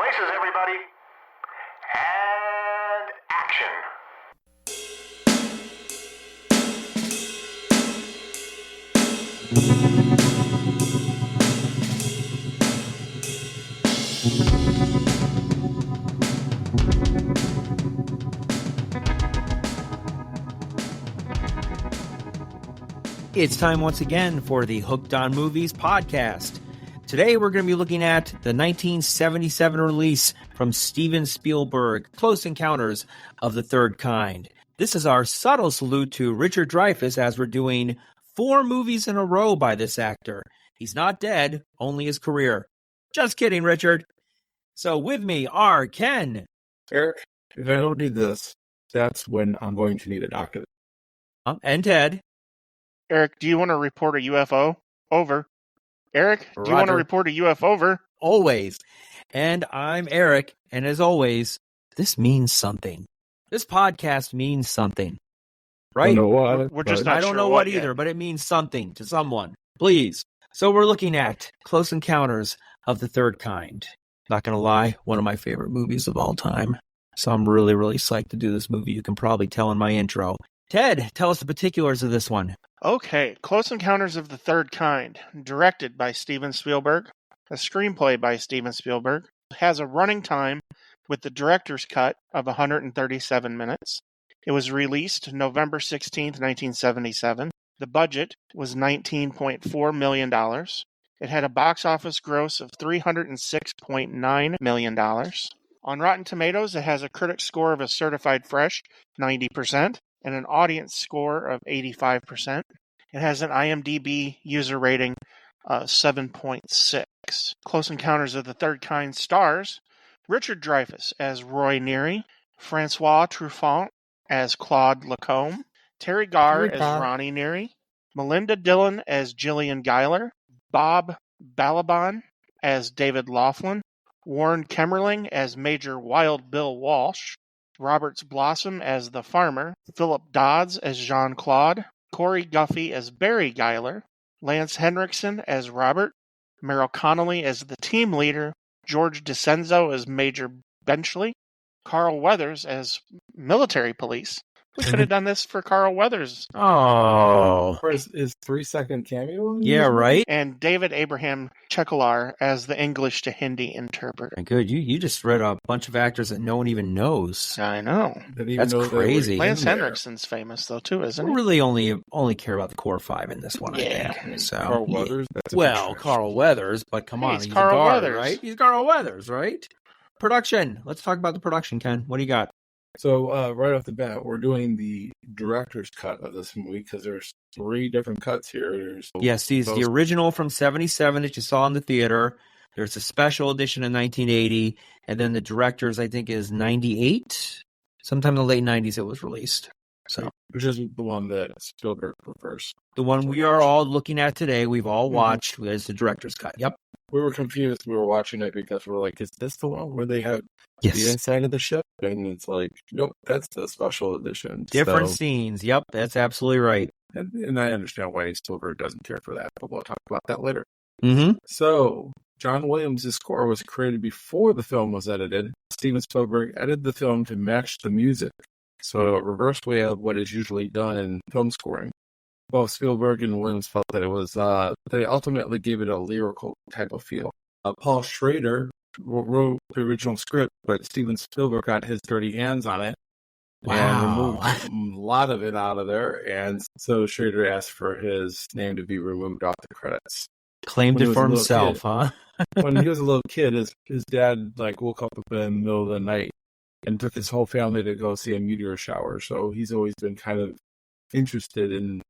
Places, everybody. And action. It's time once again for the Hooked on Movies podcast. Today we're going to be looking at the 1977 release from Steven Spielberg, Close Encounters of the Third Kind. This is our subtle salute to Richard Dreyfuss, as we're doing 4 movies in a row by this actor. He's not dead, only his career. Just kidding, Richard. So with me are Ken. Eric, if I don't need this, that's when I'm going to need a doctor. And Ted. Eric, do you want to report a UFO? Over. Eric, do you want to Roger. report a UFO? Over. Always. And I'm Eric, and as always, this means something. This podcast means something. Right? I don't know what, We're just but- not I don't sure know what what yet. either, but it means something to someone. Please. So we're looking at Close Encounters of the Third Kind. Not going to lie, one of my favorite movies of all time. So I'm really, really psyched to do this movie. You can probably tell in my intro. Ted, tell us the particulars of this one. Okay, Close Encounters of the Third Kind, directed by Steven Spielberg, a screenplay by Steven Spielberg, has a running time with the director's cut of 137 minutes. It was released November 16th, 1977. The budget was $19.4 million. It had a box office gross of $306.9 million. On Rotten Tomatoes, it has a critic score of a certified fresh, 90%. And an audience score of 85%. It has an IMDb user rating of 7.6. Close Encounters of the Third Kind stars Richard Dreyfuss as Roy Neary, Francois Truffaut as Claude Lacombe, Terry Garr as Ronnie Neary, Melinda Dillon as Gillian Guyler, Bob Balaban as David Laughlin, Warren Kemmerling as Major Wild Bill Walsh, Roberts Blossom as the farmer, Philip Dodds as Jean-Claude, Corey Guffey as Barry Guyler, Lance Henriksen as Robert, Meryl Connolly as the team leader, George DeCenzo as Major Benchley, Carl Weathers as military police. We could have done this for Carl Weathers. Oh. For his 3-second cameo? Yeah, right? And David Abraham Cheklar as the English to Hindi interpreter. Good. You just read a bunch of actors that no one even knows. I know. Didn't even That's know they were crazy. in Lance there. Henriksen's famous, though, too, isn't I he? really only care about the core 5 in this one, Yeah. I think. So, Carl yeah. Weathers? That's a Well, big Carl Weathers, but come Hey, on, he's he's Carl a guard, Weathers. right? He's Carl Weathers, right? Production. Let's talk about the production, Ken. What do you got? So right off the bat, we're doing the director's cut of this movie because there's 3 different cuts here. There's Yes, the those- original from 77 that you saw in the theater. There's a special edition in 1980, and then the director's, I think, is 98. Sometime in the late 90s it was released. So which is the one that Spielberg prefers. the one we are all looking at today, we've all Mhm. watched, is the director's cut. Yep. We were confused. We were watching it because we were like, is this the one where they have the Yes. inside of the ship? And it's like, nope, that's the special edition. Different So- scenes. Yep, that's absolutely right. and I understand why Spielberg doesn't care for that, but we'll talk about that later. Mm-hmm. So, John Williams' score was created before the film was edited. Steven Spielberg edited the film to match the music. So a reverse way of what is usually done in film scoring. Both Spielberg and Williams felt that it was, they ultimately gave it a lyrical type of feel. Paul Schrader wrote the original script, but Steven Spielberg got his dirty hands on it and Wow. removed a lot of it out of there. And so Schrader asked for his name to be removed off the credits. claimed When he it was for a little himself, kid. huh? When he was a little kid, his dad woke up in the middle of the night and took his whole family to go see a meteor shower. So he's always been kind of interested in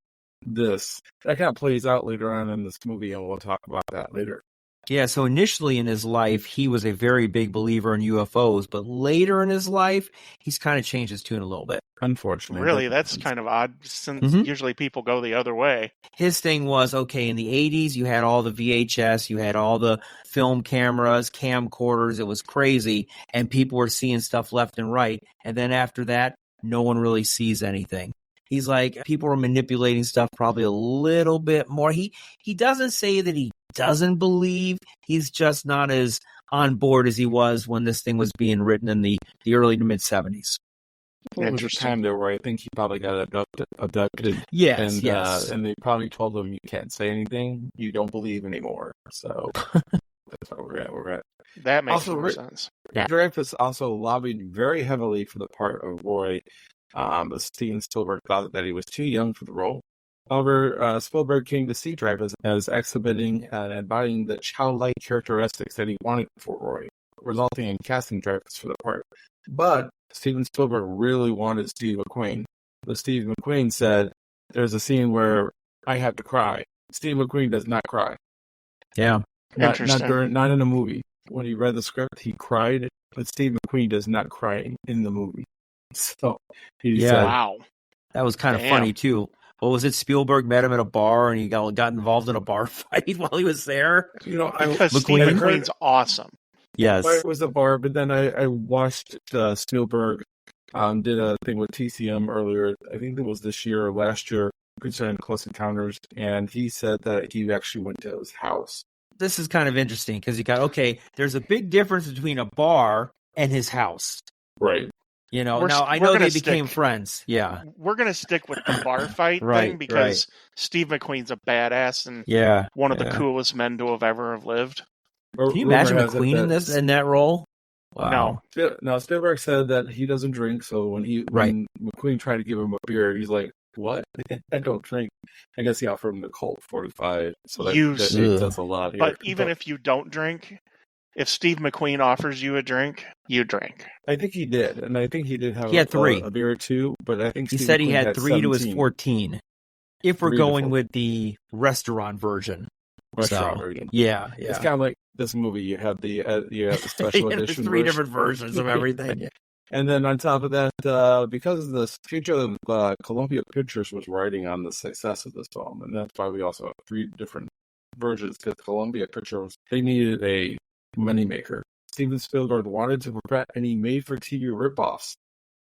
this. That kind of plays out later on in this movie, and we'll talk about that later. Yeah, so initially in his life, he was a very big believer in UFOs, but later in his life, he's kind of changed his tune a little bit. Unfortunately. Really, that's kind of odd, since Mhm. usually people go the other way. His thing was, okay, in the 80s, you had all the VHS, you had all the film cameras, camcorders, it was crazy, and people were seeing stuff left and right. And then after that, no one really sees anything. He's like, people were manipulating stuff probably a little bit more. He doesn't say that he doesn't believe, he's just not as on board as he was when this thing was being written in the early to mid 70s. Well, it was a time there where I think he probably got abducted. Yes, yes. And they probably told him, you can't say anything, you don't believe anymore. So that's where we're at. That makes Also, more sense. Yeah. Dreyfuss also lobbied very heavily for the part of Roy. But Steven Spielberg thought that he was too young for the role. However, Spielberg came to see Dreyfuss as exhibiting and embodying the childlike characteristics that he wanted for Roy, resulting in casting Dreyfuss for the part. But Steven Spielberg really wanted Steve McQueen. But Steve McQueen said, there's a scene where I have to cry. Steve McQueen does not cry. Yeah. Not in a movie. When he read the script, he cried, but Steve McQueen does not cry in the movie. So he said, wow. That was kind of funny, too. What was it? Spielberg met him at a bar and he got involved in a bar fight while he was there? Because Steve McQueen's awesome. Yes. It was a bar, but then I watched Spielberg did a thing with TCM earlier. I think it was this year or last year concerning Close Encounters, and he said that he actually went to his house. This is kind of interesting because there's a big difference between a bar and his house. Right. Now I know they became friends. Yeah. We're going to stick with the bar fight thing because Steve McQueen's a badass and one of the coolest men to have ever lived. Can you imagine McQueen in that role? Wow. No, Spielberg said that he doesn't drink, so when McQueen tried to give him a beer, he's like, "What? I don't drink." I guess he offered him the Colt 45, so that's a lot here. But even if you don't drink, if Steve McQueen offers you a drink, you drink. I think he did, and I think he did have a beer or two, but I think he Steve said McQueen he had 3 to his 14. If we're going with the restaurant version. Version. Yeah. It's kind of like this movie. You have the special edition. 3 different versions of everything. Yeah. And then on top of that, because the future of Columbia Pictures was riding on the success of this film, and that's why we also have 3 different versions, because Columbia Pictures, they needed a moneymaker. Steven Spielberg wanted to prevent any made-for-TV ripoffs.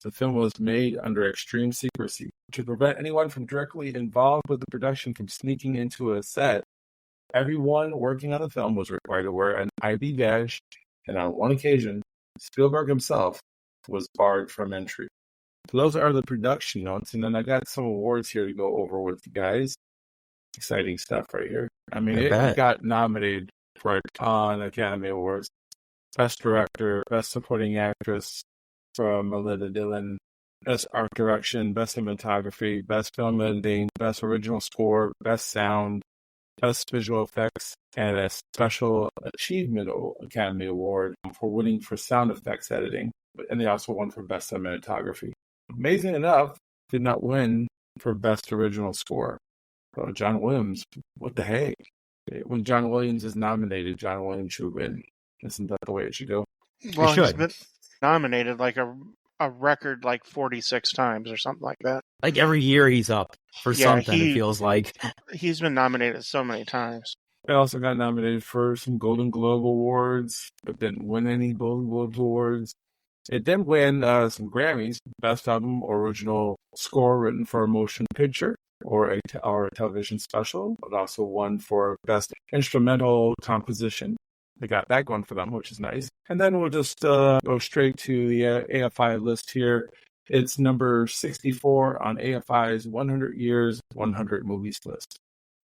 The film was made under extreme secrecy to prevent anyone from directly involved with the production from sneaking into a set. Everyone working on the film was required to wear an ID badge, and on one occasion, Spielberg himself was barred from entry. So those are the production notes, and then I got some awards here to go over with you guys. Exciting stuff right here. I mean, it got nominated for a ton of Academy Awards. Best Director, Best Supporting Actress from Melinda Dillon, Best Art Direction, Best Cinematography, Best Film Editing, Best Original Score, Best Sound, Best Visual Effects, and a Special Achievement Academy Award for winning for sound effects editing. And they also won for Best Cinematography. Amazing enough, did not win for Best Original Score. John Williams, what the heck? When John Williams is nominated, John Williams should win. Isn't that the way it should go? Well, he's been nominated like a record 46 times or something like that. Like every year he's up for something, it feels like. He's been nominated so many times. I also got nominated for some Golden Globe Awards, but didn't win any Golden Globe Awards. It did win some Grammys, Best Album Original Score written for a motion picture or a television special, but also won for Best Instrumental Composition. They got that going for them, which is nice. And then we'll just go straight to the AFI list here. It's number 64 on AFI's 100 Years, 100 Movies list.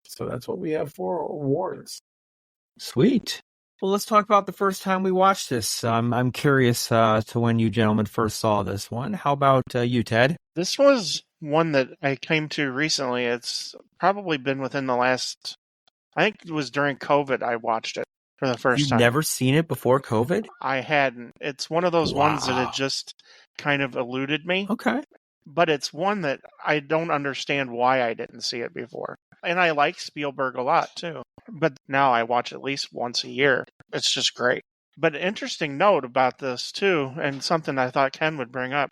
So that's what we have for awards. Sweet. Well, let's talk about the first time we watched this. I'm curious to when you gentlemen first saw this one. How about you, Ted? This was one that I came to recently. It's probably been within the last, I think it was during COVID I watched it for the first time. You've never seen it before COVID? I hadn't. It's one of those ones that had just kind of eluded me. Okay. But it's one that I don't understand why I didn't see it before. And I like Spielberg a lot, too. But now I watch at least once a year. It's just great. But an interesting note about this, too, and something I thought Ken would bring up,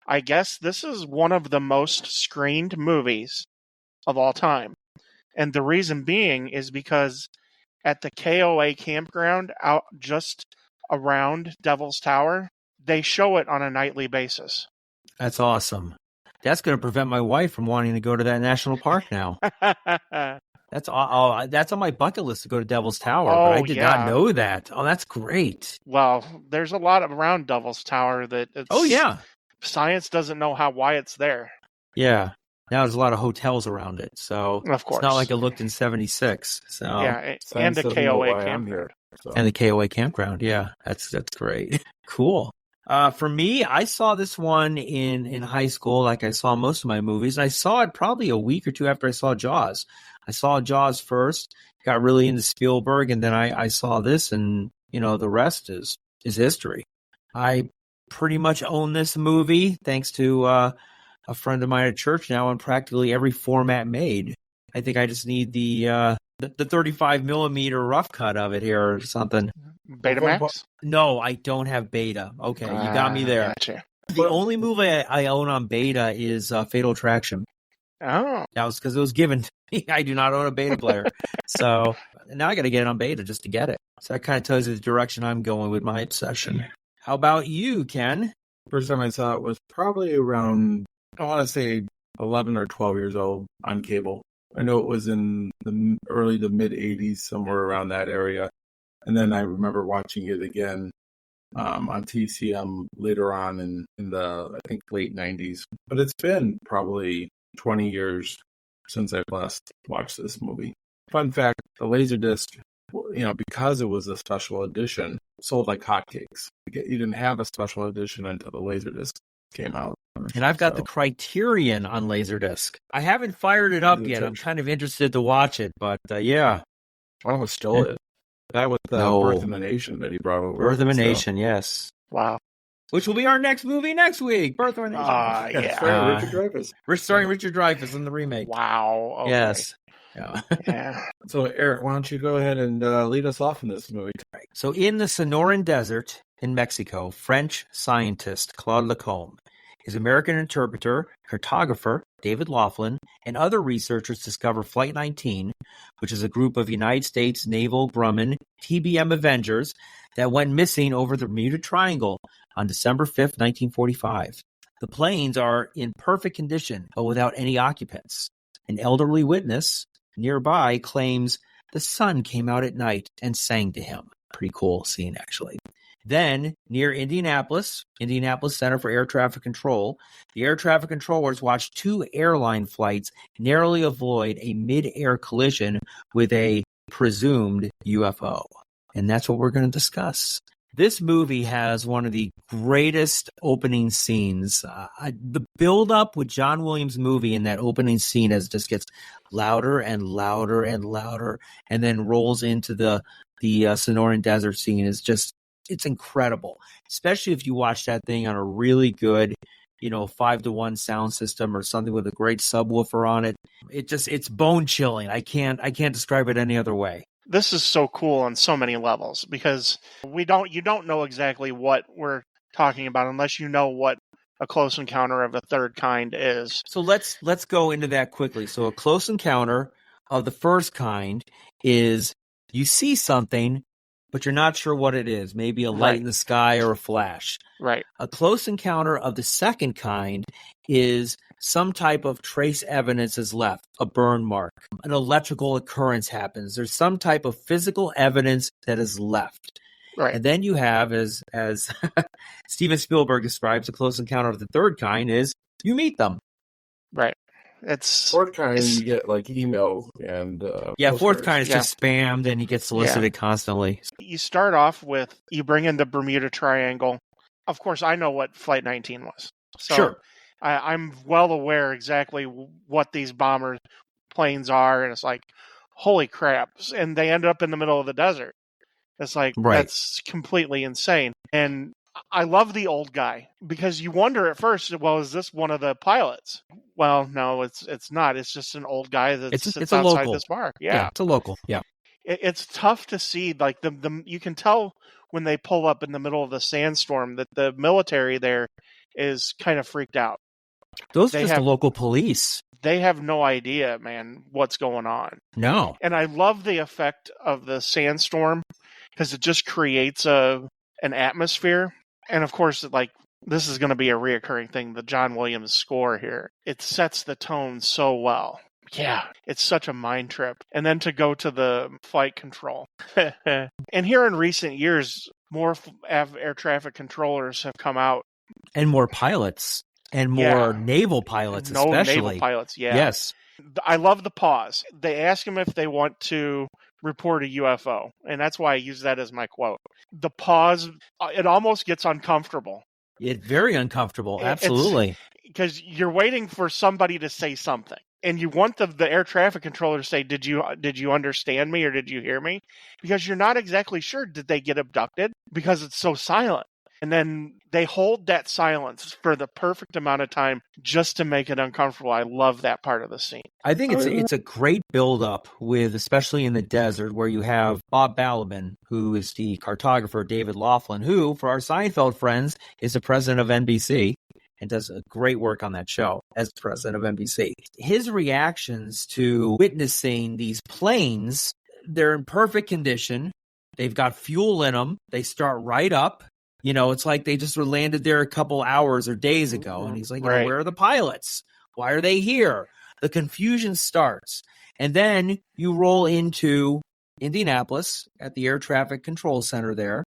I guess this is one of the most screened movies of all time. And the reason being is because at the KOA campground out just around Devil's Tower, they show it on a nightly basis. That's awesome. That's going to prevent my wife from wanting to go to that national park now. That's that's on my bucket list to go to Devil's Tower, but I Oh, did yeah. not know that. Oh, that's great. Well, there's a lot around Devil's Tower that Oh yeah, science doesn't know why it's there. yeah. Now there's a lot of hotels around it, so Of it's not course. like it looked in '76. So Yeah, Science and a doesn't know KOA why I'm campground. here. So. and the KOA campground. Yeah, that's great. Cool. For me, I saw this one in high school, like I saw most of my movies. I saw it probably a week or two after I saw Jaws. I saw Jaws first, got really into Spielberg, and then I saw this, and the rest is history. I pretty much own this movie thanks to a friend of mine at church now on practically every format made. I think I just need the 35 millimeter rough cut of it here or something. Betamax? No, I don't have Beta. Okay, you got me there. Gotcha. The only movie I own on Beta is Fatal Attraction. Oh. That was because it was given to me. I do not own a Beta player. So now I got to get it on Beta just to get it. So that kind of tells you the direction I'm going with my obsession. How about you, Ken? First time I saw it was probably around, I want to say 11 or 12 years old on cable. I know it was in the early to mid 80s, somewhere around that area. And then I remember watching it again on TCM later on in the, I think, late 90s. But it's been probably 20 years since I've last watched this movie. Fun fact, the Laserdisc, because it was a special edition, sold like hotcakes. You didn't have a special edition until the Laserdisc came out. And I've got the Criterion on Laserdisc. I haven't fired it up yet. I'm kind of interested to watch it, but yeah. Oh, still it. That was Birth of a Nation that he brought over. Birth of a Nation, yes. Wow. Which will be our next movie next week. Birth of a Nation. Yeah. Richard Dreyfuss. We're starring Richard Dreyfuss in the remake. Wow. Okay. Yes. Yeah. So, Eric, why don't you go ahead and lead us off in this movie? So, in the Sonoran Desert in Mexico, French scientist Claude Lacombe, his American interpreter, cartographer David Laughlin, and other researchers discover Flight 19, which is a group of United States Naval Grumman TBM Avengers that went missing over the Bermuda Triangle on December 5th, 1945. The planes are in perfect condition, but without any occupants. An elderly witness nearby claims the sun came out at night and sang to him. Pretty cool scene, actually. Then, near Indianapolis Center for Air Traffic Control, the air traffic controllers watched two airline flights narrowly avoid a mid-air collision with a presumed UFO. And that's what we're going to discuss. This movie has one of the greatest opening scenes. The build-up with John Williams' movie in that opening scene as it just gets louder and louder and louder, and then rolls into the Sonoran Desert scene is just, it's incredible. Especially if you watch that thing on a really good, 5-to-1 sound system or something with a great subwoofer on it. It's bone chilling. I can't describe it any other way. This is so cool on so many levels because you don't know exactly what we're talking about unless you know what a close encounter of a third kind is. So let's go into that quickly. So a close encounter of the first kind is you see something, but you're not sure what it is. Maybe a light in the sky or a flash. Right. A close encounter of the second kind is some type of trace evidence is left, a burn mark, an electrical occurrence happens. There's some type of physical evidence that is left. Right. And then you have, as Steven Spielberg describes, a close encounter of the third kind is you meet them. Right. Fourth kind, you get like email and fourth kind is just spammed and you get solicited constantly. You start off with, you bring in the Bermuda Triangle. Of course, I know what Flight 19 was. So sure. I'm well aware exactly what these bomber planes are, and it's like, holy crap. And they end up in the middle of the desert. It's like, That's completely insane. And I love the old guy because you wonder at first, well, is this one of the pilots? Well, no, it's not. It's just an old guy that sits outside local. this bar. Yeah, it's a local. Yeah. It's tough to see, like the you can tell when they pull up in the middle of the sandstorm that the military there is kind of freaked out. Those are just the local police. They have no idea, man, what's going on. No. And I love the effect of the sandstorm because it just creates an atmosphere. And of course, like, this is going to be a reoccurring thing, the John Williams score here. It sets the tone so well Yeah, it's such a mind trip. And then to go to the flight control. And here in recent years, more air traffic controllers have come out. And more pilots. And more naval pilots, especially. Naval pilots, yeah. Yes. I love the pause. They ask them if they want to report a UFO. And that's why I use that as my quote. The pause, it almost gets uncomfortable. It's very uncomfortable. Absolutely. Because you're waiting for somebody to say something. And you want the air traffic controller to say, did you understand me or did you hear me? Because you're not exactly sure. Did they get abducted? Because it's so silent. And then they hold that silence for the perfect amount of time just to make it uncomfortable. I love that part of the scene. I think it's a great build-up with, especially in the desert, where you have Bob Balaban, who is the cartographer, David Laughlin, who, for our Seinfeld friends, is the president of NBC and does a great work on that show as president of NBC. His reactions to witnessing these planes, they're in perfect condition. They've got fuel in them. They start right up. You know, it's like they just were landed there a couple hours or days ago. And he's like, Right. where are the pilots? Why are they here? The confusion starts. And then you roll into Indianapolis at the Air Traffic Control Center there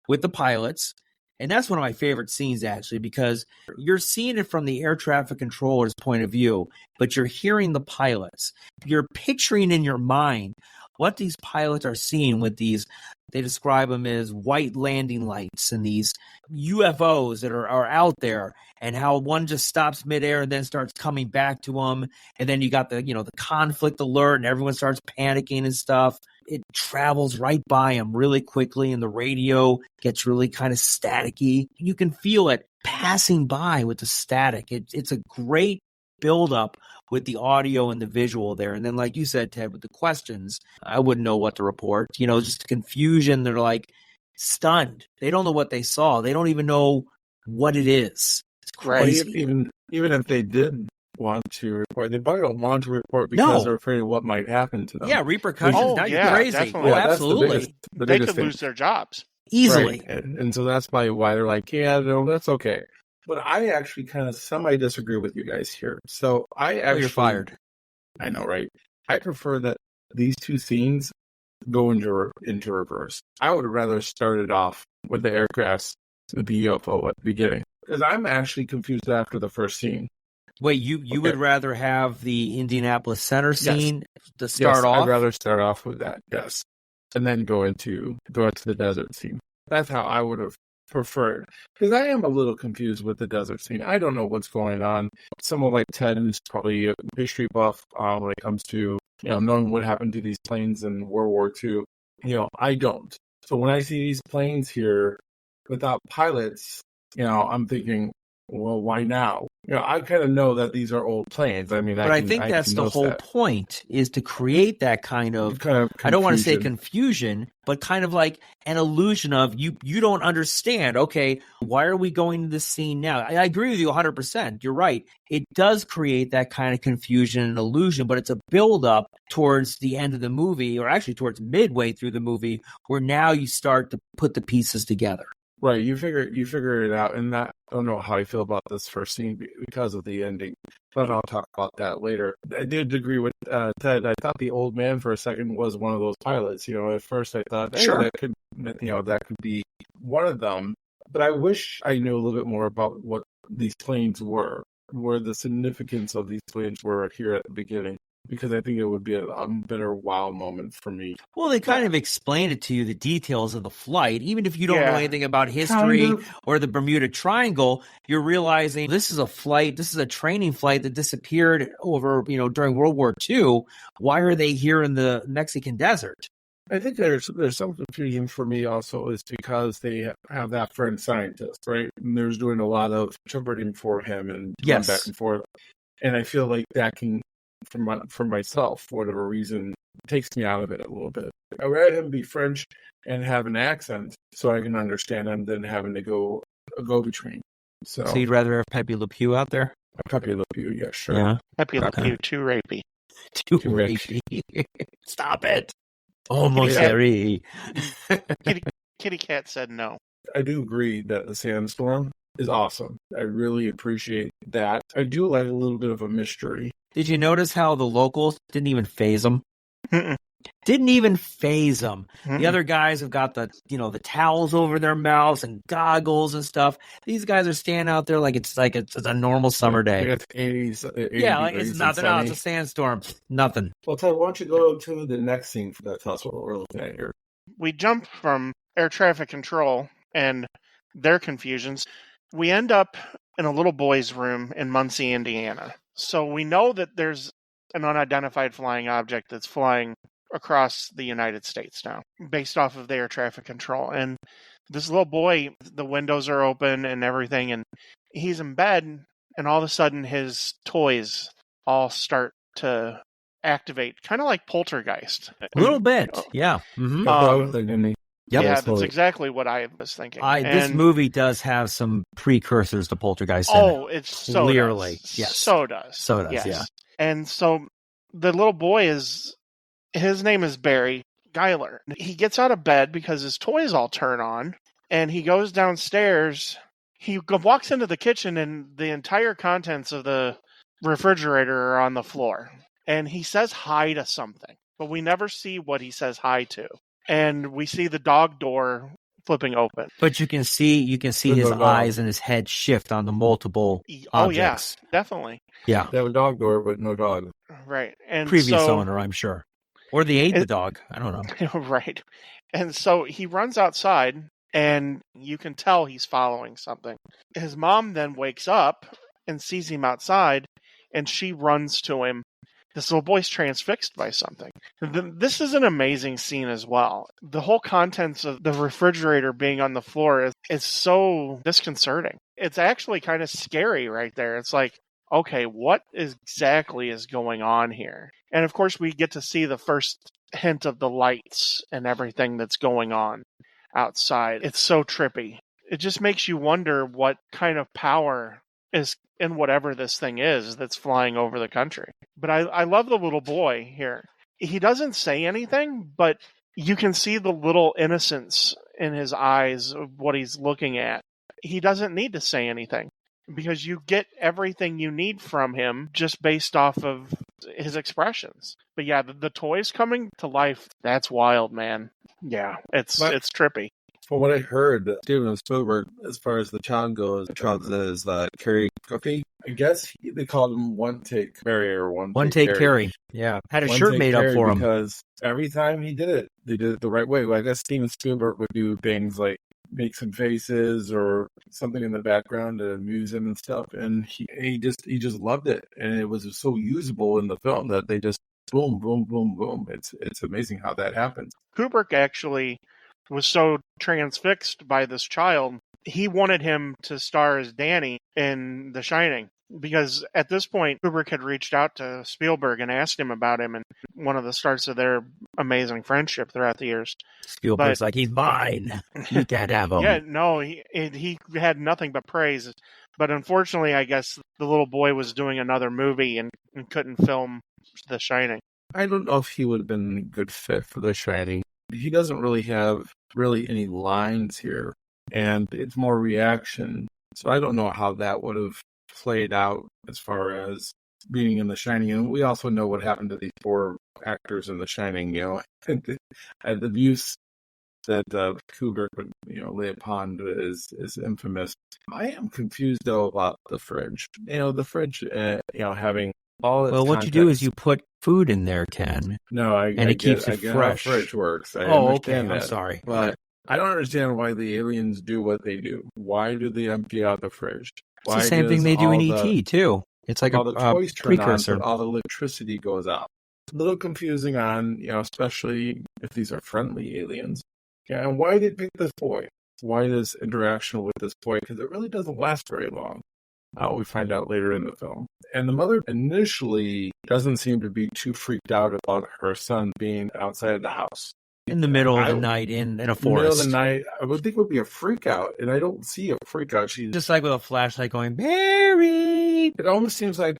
with the pilots. And that's one of my favorite scenes, actually, because you're seeing it from the air traffic controller's point of view, but you're hearing the pilots. You're picturing in your mind what these pilots are seeing with these. They describe them as white landing lights and these UFOs that are out there, and how one just stops midair and then starts coming back to them. And then you got the conflict alert and everyone starts panicking and stuff. It travels right by them really quickly, and the radio gets really kind of staticky. You can feel it passing by with the static. It's a great buildup with the audio and the visual there. And then, like you said, Ted, with the questions, I wouldn't know what to report. Just confusion. They're like stunned. They don't know what they saw. They don't even know what it is. It's crazy. Even if they did want to report, they probably don't want to report because they're afraid of what might happen to them. Yeah, repercussions. Oh, now yeah, you're crazy. definitely. Oh, Yeah, that's absolutely. They could lose their jobs. Easily. Right. And so that's probably why they're like, yeah, no, that's okay. But I actually kind of semi-disagree with you guys here. So I actually... you're fired. I know, right? I prefer that these two scenes go into reverse. I would rather start it off with the aircrafts, the UFO at the beginning. Because I'm actually confused after the first scene. Wait, you would rather have the Indianapolis Center scene to start Yes, off? I'd rather start off with that, yes. And then go into the desert scene. That's how I would have preferred. Because I am a little confused with the desert scene. I don't know what's going on. Someone like Ted, who's probably a history buff when it comes to knowing what happened to these planes in World War II, I don't. So when I see these planes here without pilots, I'm thinking, well, why now? I kind of know that these are old planes. I mean, I think that's the whole point, is to create that kind of I don't want to say confusion, but kind of like an illusion of you don't understand. Okay, why are we going to this scene now? I agree with you 100%. You're right. It does create that kind of confusion and illusion, but it's a build up towards the end of the movie, or actually towards midway through the movie, where now you start to put the pieces together. Right, you figure it out, and I don't know how I feel about this first scene because of the ending, but I'll talk about that later. I did agree with Ted. I thought the old man for a second was one of those pilots. At first I thought, hey, that could be one of them. But I wish I knew a little bit more about what these planes were, where the significance of these planes were here at the beginning. Because I think it would be a better wow moment for me. Well, they kind of explained it to you, the details of the flight. Even if you don't know anything about history or the Bermuda Triangle, you're realizing this is a training flight that disappeared over, during World War II. Why are they here in the Mexican desert? I think there's some confusion for me also, is because they have that friend scientist, right? And there's doing a lot of interpreting for him and going back and forth. And I feel like that can, for myself, for whatever reason, takes me out of it a little bit. I'd rather him be French and have an accent so I can understand him than having to go between. So you'd rather have Pepe Le Pew out there? Pepe Le Pew, yeah, sure. Yeah. Pepe Le Pew, too rapey. Too rapey. Stop it. Almost Harry. Kitty Cat said no. I do agree that the sandstorm is awesome. I really appreciate that. I do like a little bit of a mystery. Did you notice how the locals didn't even phase them? Mm-mm. Didn't even phase them. Mm-mm. The other guys have got the towels over their mouths and goggles and stuff. These guys are standing out there like it's a normal summer day. It's 80 Yeah, like degrees it's and nothing. No, sunny. it's a sandstorm. Nothing. Well, Ted, why don't you go to the next scene for that? Tell us what we're looking at here. We jump from air traffic control and their confusions. We end up in a little boy's room in Muncie, Indiana. So we know that there's an unidentified flying object that's flying across the United States now, based off of the air traffic control. And this little boy, the windows are open and everything, and he's in bed, and all of a sudden his toys all start to activate, kind of like Poltergeist. A little bit, yeah. Mm-hmm. Yeah, that's exactly what I was thinking. This movie does have some precursors to Poltergeist. It's so clearly, does. yes, so does, yes. Yeah. And so the little boy his name is Barry Geiler. He gets out of bed because his toys all turn on, and he goes downstairs. He walks into the kitchen, and the entire contents of the refrigerator are on the floor. And he says hi to something, but we never see what he says hi to. And we see the dog door flipping open. But you can see his eyes and his head shift on the multiple objects. Yeah, definitely. Yeah. They have a dog door, but no dog. Right. And previous owner, I'm sure. Or they ate the dog. I don't know. Right. And so he runs outside, and you can tell he's following something. His mom then wakes up and sees him outside, and she runs to him. This little boy's transfixed by something. This is an amazing scene as well. The whole contents of the refrigerator being on the floor is so disconcerting. It's actually kind of scary right there. It's like, okay, what exactly is going on here? And of course, we get to see the first hint of the lights and everything that's going on outside. It's so trippy. It just makes you wonder what kind of power is in whatever this thing is that's flying over the country. But I love the little boy here. He doesn't say anything, but you can see the little innocence in his eyes of what he's looking at. He doesn't need to say anything, because you get everything you need from him just based off of his expressions. But yeah, the toys coming to life, that's wild, man. Yeah, it's trippy. From what I heard, Steven Spielberg, as far as the child goes, is Carrie Cookie. I guess they called him One Take Carrie or One Take Carrie. Yeah, had a shirt made up for him. Because every time he did it, they did it the right way. Well, I guess Steven Spielberg would do things like make some faces or something in the background to amuse him and stuff, and he just loved it, and it was so usable in the film that they just boom, boom, boom, boom. It's amazing how that happens. Kubrick actually was so transfixed by this child, he wanted him to star as Danny in The Shining. Because at this point, Kubrick had reached out to Spielberg and asked him about him, and one of the starts of their amazing friendship throughout the years. Spielberg's like, he's mine. You can't have him. Yeah, no, he had nothing but praise. But unfortunately, I guess the little boy was doing another movie and couldn't film The Shining. I don't know if he would have been a good fit for The Shining. He doesn't really have any lines here, and it's more reaction. So I don't know how that would have played out as far as being in The Shining. And we also know what happened to these 4 actors in The Shining, and the abuse that Kubrick would, lay upon is infamous. I am confused, though, about the fridge. The fridge, having all its what you do is you put food in there, Ken. No, it keeps it fresh. How fridge works. I understand that. I'm sorry. But I don't understand why the aliens do what they do. Why do they empty out the fridge? It's the same thing they do in E.T., too. It's like all the toys turn precursor. On, but all the electricity goes out. It's a little confusing especially if these are friendly aliens. Yeah, and why did they pick this boy? Why this interaction with this boy? Because it really doesn't last very long. We find out later in the film. And the mother initially doesn't seem to be too freaked out about her son being outside of the house. In the middle of the night in a forest. In the middle of the night, I would think it would be a freak out, and I don't see a freak out. She's just like with a flashlight going, Barry! It almost seems like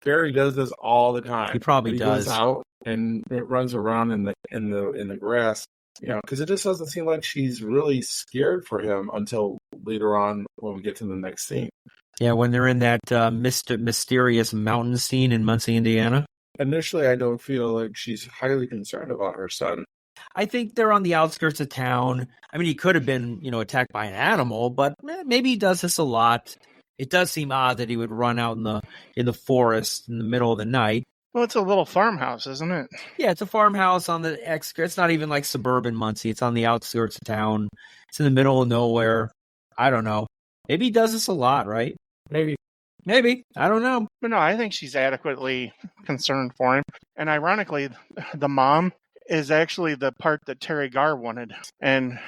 Barry does this all the time. He probably does. Goes out and it runs around in the grass, because it just doesn't seem like she's really scared for him until later on when we get to the next scene. Yeah, when they're in that mysterious mountain scene in Muncie, Indiana. Initially, I don't feel like she's highly concerned about her son. I think they're on the outskirts of town. I mean, he could have been, attacked by an animal, but maybe he does this a lot. It does seem odd that he would run out in the forest in the middle of the night. Well, it's a little farmhouse, isn't it? Yeah, it's a farmhouse on the outskirts. It's not even like suburban Muncie. It's on the outskirts of town. It's in the middle of nowhere. I don't know. Maybe he does this a lot, right? Maybe. I don't know. But no, I think she's adequately concerned for him. And ironically, the mom is actually the part that Terry Garr wanted. And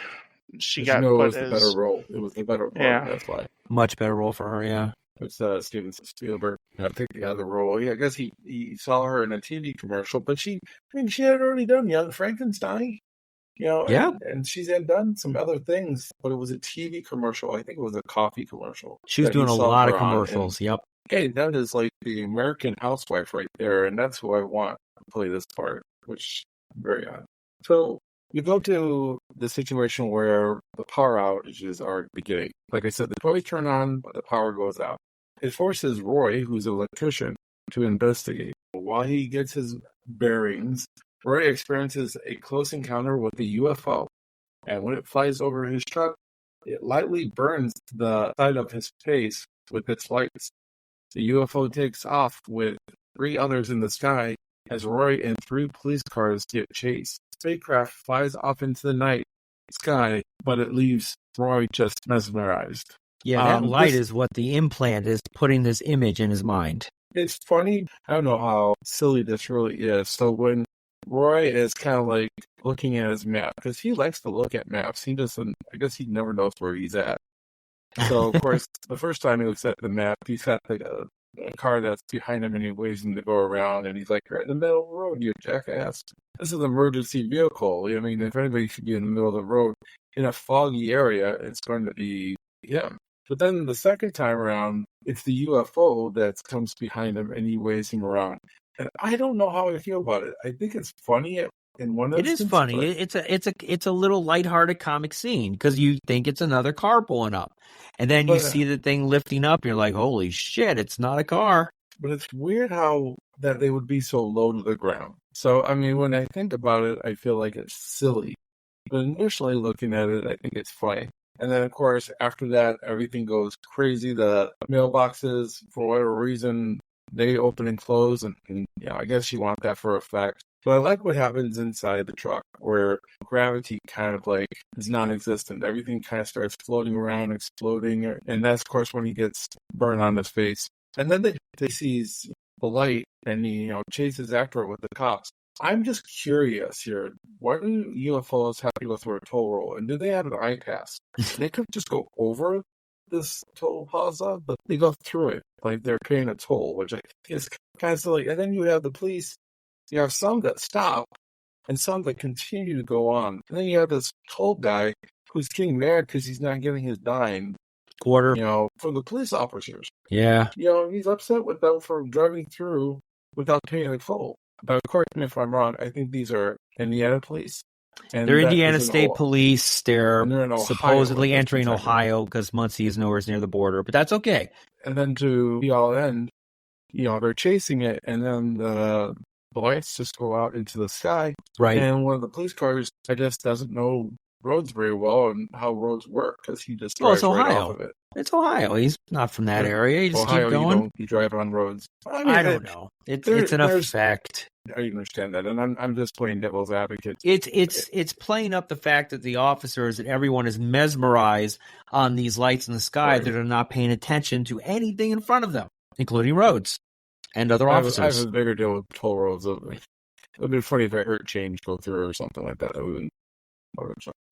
she got put put as... the better role. It was the better role, yeah. That's why. Much better role for her, yeah. It's Steven Spielberg. I think the other role. Yeah, I guess he saw her in a TV commercial, but she had already done Young Frankenstein, Yeah. and she had done some other things, but it was a TV commercial. I think it was a coffee commercial. She was doing a lot of commercials. Yep. Hey, that is like the American housewife right there, and that's who I want to play this part, which is very odd. So you go to the situation where the power outages are beginning. Like I said, the toys turn on, but the power goes out. It forces Roy, who's an electrician, to investigate. While he gets his bearings, Roy experiences a close encounter with a UFO. And when it flies over his truck, it lightly burns the side of his face with its lights. The UFO takes off with 3 others in the sky as Roy and 3 police cars get chased. The spacecraft flies off into the night sky, but it leaves Roy just mesmerized. Yeah, that light is what the implant is putting this image in his mind. It's funny. I don't know how silly this really is. So when Roy is kind of like looking at his map, because he likes to look at maps. He doesn't, I guess he never knows where he's at. So, of course, the first time he looks at the map, he's got like a car that's behind him and he waves him to go around. And he's like, you're in the middle of the road, you jackass. This is an emergency vehicle. I mean, if anybody should be in the middle of the road in a foggy area, it's going to be him. But then the second time around, it's the UFO that comes behind him and he waves him around. And I don't know how I feel about it. I think it's funny in one instance. It is funny. It's a little lighthearted comic scene because you think it's another car pulling up. And then you see the thing lifting up. And you're like, holy shit, it's not a car. But it's weird how that they would be so low to the ground. So, I mean, when I think about it, I feel like it's silly. But initially looking at it, I think it's funny. And then, of course, after that, everything goes crazy. The mailboxes, for whatever reason, they open and close. And I guess you want that for effect. But I like what happens inside the truck, where gravity kind of like is non-existent. Everything kind of starts floating around, exploding. And that's, of course, when he gets burned on his face. And then they sees the light, and he chases after it with the cops. I'm just curious here. Why do UFOs have to go through a toll roll? And do they have an iPass? They could just go over this toll plaza, but they go through it like they're paying a toll, which I think is kind of silly. And then you have the police. You have some that stop and some that continue to go on. And then you have this toll guy who's getting mad because he's not getting his dime. Quarter. From the police officers. Yeah. He's upset with them for driving through without paying a toll. But correct me if I'm wrong, I think these are Indiana police. And they're Indiana State Police. They're supposedly Ohio, entering Ohio because Muncie is nowhere near the border, but that's okay. And then to be all end, they're chasing it, and then the lights just go out into the sky. Right. And one of the police cars, I guess, doesn't know roads very well and how roads work because he just drives right off of it. It's Ohio. He's not from that area. You just Ohio, keep going. You drive on roads. I don't know. It's an effect. I understand that, and I'm just playing devil's advocate. It's playing up the fact that the officers and everyone is mesmerized on these lights in the sky that are not paying attention to anything in front of them, including roads and other officers. I have a bigger deal with toll roads. It would be funny if I heard change go through or something like that.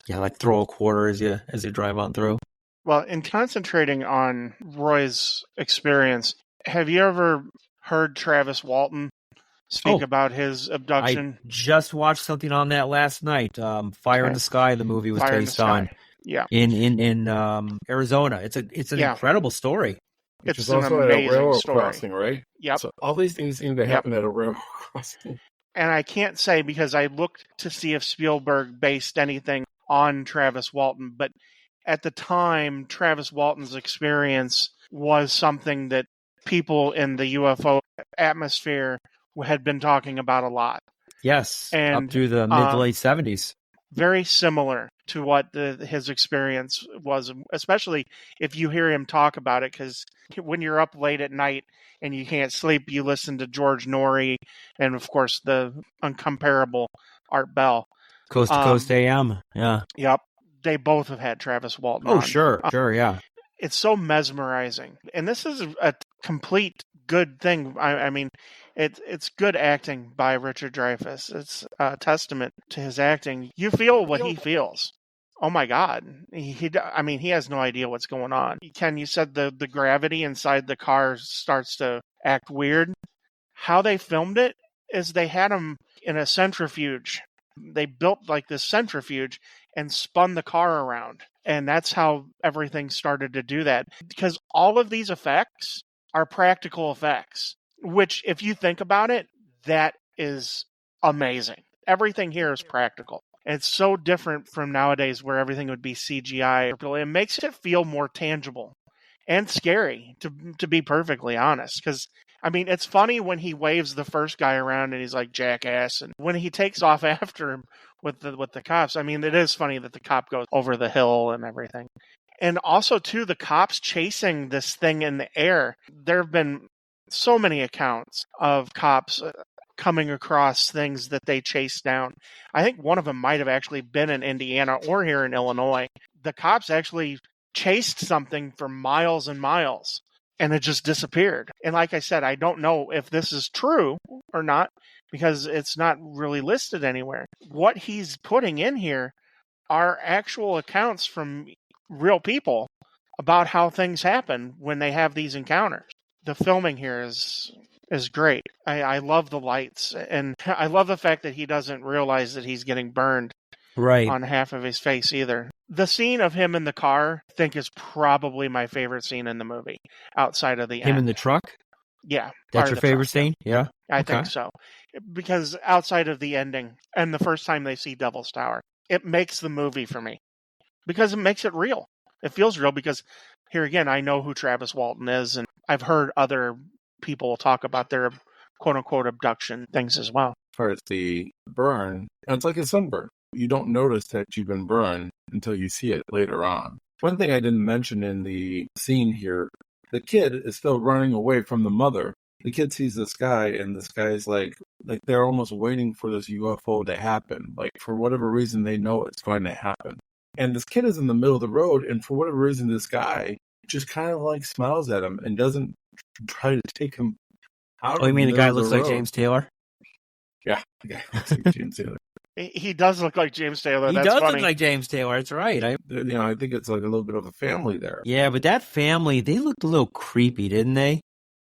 Yeah, like throw a quarter as you drive on through. Well, in concentrating on Roy's experience, have you ever heard Travis Walton speak about his abduction? I just watched something on that last night. Fire in the Sky, the movie was based on. Yeah. In Arizona. It's an incredible story. It's also an amazing railroad story. Crossing, right? Yep. So all these things seem to happen at a railroad crossing. And I can't say because I looked to see if Spielberg based anything on Travis Walton, but at the time, Travis Walton's experience was something that people in the UFO atmosphere had been talking about a lot. Yes, And up through the mid to late 70s. Very similar to what his experience was, especially if you hear him talk about it, because when you're up late at night and you can't sleep, you listen to George Norrie and, of course, the uncomparable Art Bell. Coast to Coast AM, yeah. Yep. They both have had Travis Walton Oh, on. sure, yeah. It's so mesmerizing. And this is a complete good thing. I mean, it's good acting by Richard Dreyfuss. It's a testament to his acting. You feel what he feels. Oh my God. I mean, he has no idea what's going on. Ken, you said the gravity inside the car starts to act weird. How they filmed it is they had him in a centrifuge. They built like this centrifuge and spun the car around. And that's how everything started to do that. Because all of these effects are practical effects, which, if you think about it, that is amazing. Everything here is practical. It's so different from nowadays where everything would be CGI. It makes it feel more tangible and scary, to be perfectly honest. Because, I mean, it's funny when he waves the first guy around and he's like, jackass. And when he takes off after him with the cops, I mean, it is funny that the cop goes over the hill and everything. And also, too, the cops chasing this thing in the air. There have been so many accounts of cops coming across things that they chased down. I think one of them might have actually been in Indiana or here in Illinois. The cops actually chased something for miles and miles, and it just disappeared. And like I said, I don't know if this is true or not, because it's not really listed anywhere. What he's putting in here are actual accounts from real people about how things happen when they have these encounters. The filming here is great. I love the lights, and I love the fact that he doesn't realize that he's getting burned on half of his face either. The scene of him in the car, I think, is probably my favorite scene in the movie, outside of the end. Him in the truck? Yeah. That's your favorite scene? Yeah. I think so. Because outside of the ending and the first time they see Devil's Tower, it makes the movie for me. Because it makes it real. It feels real because, here again, I know who Travis Walton is, and I've heard other people talk about their quote-unquote abduction things as well. As far as the burn, it's like a sunburn. You don't notice that you've been burned until you see it later on. One thing I didn't mention in the scene here, the kid is still running away from the mother. The kid sees this guy, and this guy's like they're almost waiting for this UFO to happen. Like, for whatever reason, they know it's going to happen. And this kid is in the middle of the road, and for whatever reason, this guy just kind of like smiles at him and doesn't try to take him out. Oh, you mean the guy looks like James Taylor? Yeah, the guy looks like James Taylor. He does look like James Taylor. He That's does funny. look like James Taylor. That's right. I think it's like a little bit of a family there. Yeah, but that family, they looked a little creepy, didn't they?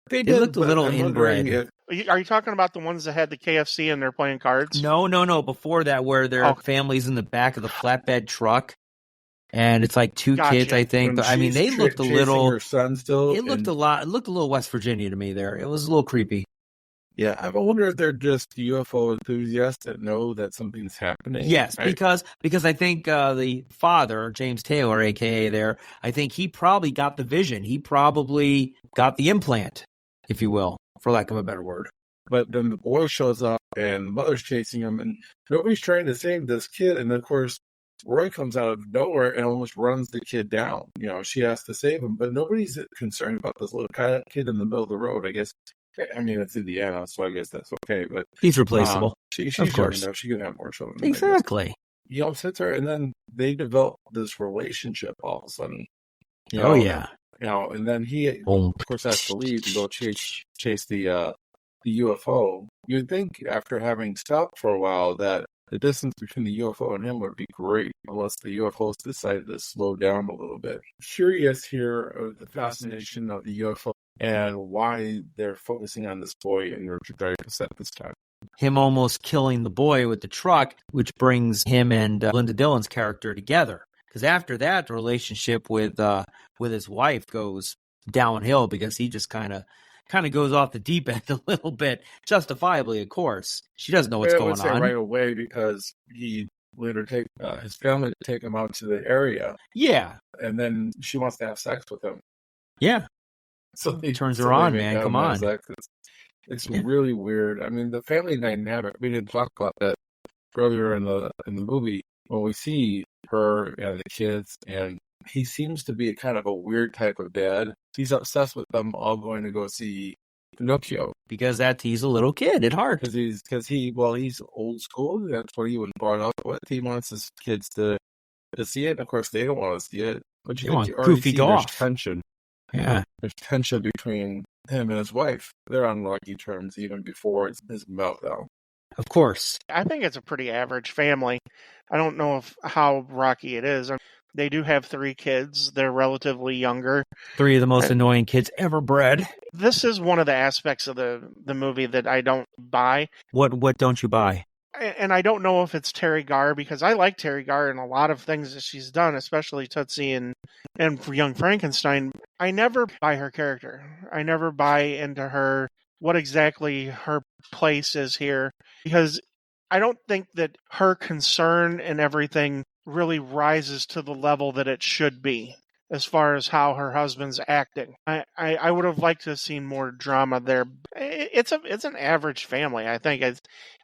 They looked a little inbred. Are you talking about the ones that had the KFC and they're playing cards? No. Before that, where their family's in the back of the flatbed truck, and it's like two kids, I think. But I mean, they looked a little. Her son still. It looked a lot. It looked a little West Virginia to me. There, it was a little creepy. Yeah, I wonder if they're just UFO enthusiasts that know that something's happening. Yes, right? because I think the father, James Taylor, a.k.a. there, I think he probably got the vision. He probably got the implant, if you will, for lack of a better word. But then the boy shows up, and the mother's chasing him, and nobody's trying to save this kid. And, of course, Roy comes out of nowhere and almost runs the kid down. You know, she has to save him, but nobody's concerned about this little kid in the middle of the road, I guess. I mean, it's Indiana, so I guess that's okay. But he's replaceable. She's of course. She can have more children. Exactly. He upsets her, and then they develop this relationship all of a sudden. Yeah. You know, and then he, of course, has to leave to go chase the UFO. You'd think after having stopped for a while that the distance between the UFO and him would be great, unless the UFOs decided to slow down a little bit. Curious here of the fascination of the UFO and why they're focusing on this boy and Richard Dreyfuss at this time. Him almost killing the boy with the truck, which brings him and Linda Dillon's character together. Because after that, the relationship with his wife goes downhill because he just kind of goes off the deep end a little bit, justifiably, of course. She doesn't know what's going on right away because he later take his family to take him out to the area. Yeah, and then she wants to have sex with him. Yeah, So they Turns so her they on, make man. out Come and have on. sex. It's Yeah. really weird. I mean, the family dynamic. We didn't talk about that earlier in the movie when we see her and the kids, and he seems to be a kind of a weird type of dad. He's obsessed with them all going to go see Pinocchio Because he's a little kid at heart. because he's old school. That's what he was brought up with. He wants his kids to see it. Of course, they don't want to see it, but They you want already goofy see golf. there's tension. Yeah. There's tension between him and his wife. They're on rocky terms even before his meltdown. Of course. I think it's a pretty average family. I don't know how rocky it is. They do have 3 kids. They're relatively younger. 3 of the most annoying kids ever bred. This is one of the aspects of the movie that I don't buy. What don't you buy? And I don't know if it's Terry Garr, because I like Terry Garr in a lot of things that she's done, especially Tootsie and for Young Frankenstein. I never buy her character. I never buy into her, what exactly her place is here, because I don't think that her concern and everything really rises to the level that it should be as far as how her husband's acting. I would have liked to have seen more drama there. It's an average family, I think.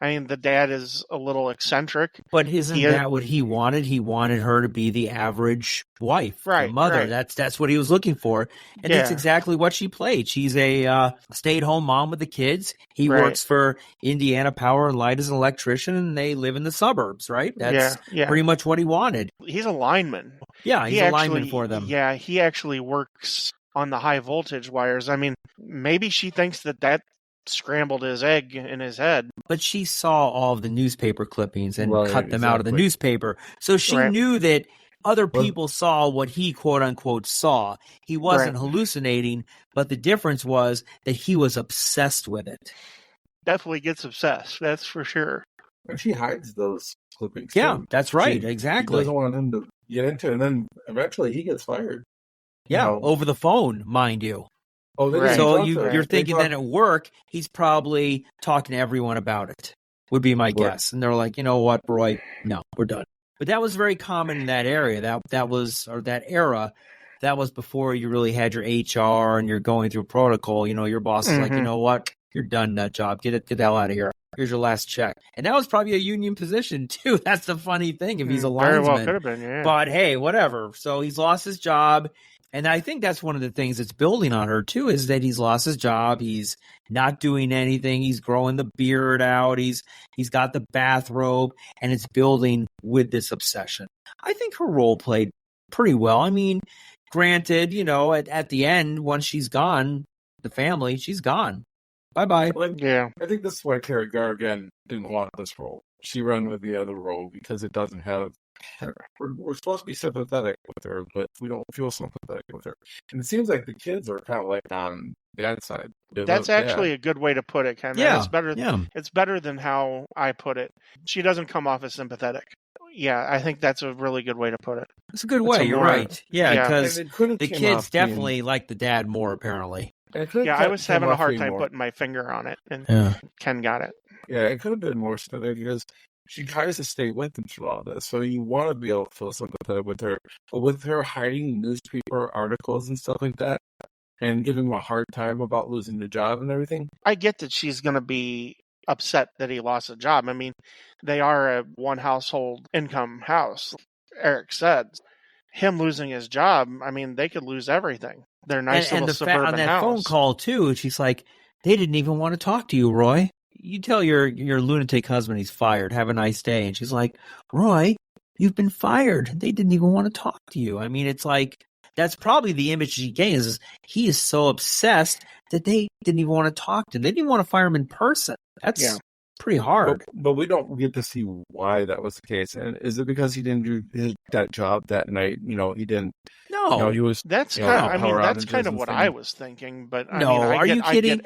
The dad is a little eccentric. But isn't that what he wanted? He wanted her to be the average wife, the mother. Right. That's what he was looking for. And that's exactly what she played. She's a stay-at-home mom with the kids. He works for Indiana Power and Light as an electrician, and they live in the suburbs, right? That's pretty much what he wanted. He's a lineman. Yeah, he's a lineman for them. Yeah, he actually works on the high voltage wires. I mean, maybe she thinks that scrambled his egg in his head. But she saw all of the newspaper clippings and cut them out of the exactly. newspaper. So she knew that other people saw what he, quote unquote, saw. He wasn't hallucinating, but the difference was that he was obsessed with it. Definitely gets obsessed, that's for sure. And she hides those clippings. Yeah, too. that's right. She Exactly. doesn't want him to get into it, and then eventually he gets fired. Yeah, over the phone, mind you. Oh, So you're thinking that at work, he's probably talking to everyone about it, would be my guess. And they're like, you know what, Roy? No, we're done. But that was very common in that area. That era. That was before you really had your HR and you're going through protocol. You know, your boss is like, you know what? You're done that job. Get the hell out of here. Here's your last check. And that was probably a union position, too. That's the funny thing if he's a linesman. Very well could have been, yeah. But hey, whatever. So he's lost his job. And I think that's one of the things that's building on her, too, is that he's lost his job. He's not doing anything. He's growing the beard out. He's got the bathrobe, and it's building with this obsession. I think her role played pretty well. I mean, granted, you know, at the end, once she's gone, the family, she's gone. Bye-bye. Yeah. I think this is why Terry Garr, again, didn't want this role. She ran with the other role because it doesn't have... We're supposed to be sympathetic with her, but we don't feel sympathetic with her. And it seems like the kids are kind of like on Dad's side. That's actually a good way to put it, Ken. Yeah, it's better than how I put it. She doesn't come off as sympathetic. Yeah, I think that's a really good way to put it. It's a good way. You're right. Yeah, because the kids definitely like the dad more, apparently. Yeah, I was having a hard time putting my finger on it, and Ken got it. Yeah, it could have been more sympathetic because she tries to stay with him through all this, so you want to be able to feel sympathetic with her. But with her hiding newspaper articles and stuff like that, and giving him a hard time about losing the job and everything. I get that she's going to be upset that he lost a job. I mean, they are a one household income house, Eric said. Him losing his job, I mean, they could lose everything. They're nice little suburban house. On that phone call, too, she's like, they didn't even want to talk to you, Roy. You tell your lunatic husband he's fired. Have a nice day. And she's like, Roy, you've been fired. They didn't even want to talk to you. I mean, it's like, that's probably the image she gains is he is so obsessed that they didn't even want to talk to him. They didn't even want to fire him in person. That's pretty hard. But we don't get to see why that was the case. And is it because he didn't do that job that night? You know, he didn't. No. You know, he was. That's kind of what I was thinking. But are you kidding?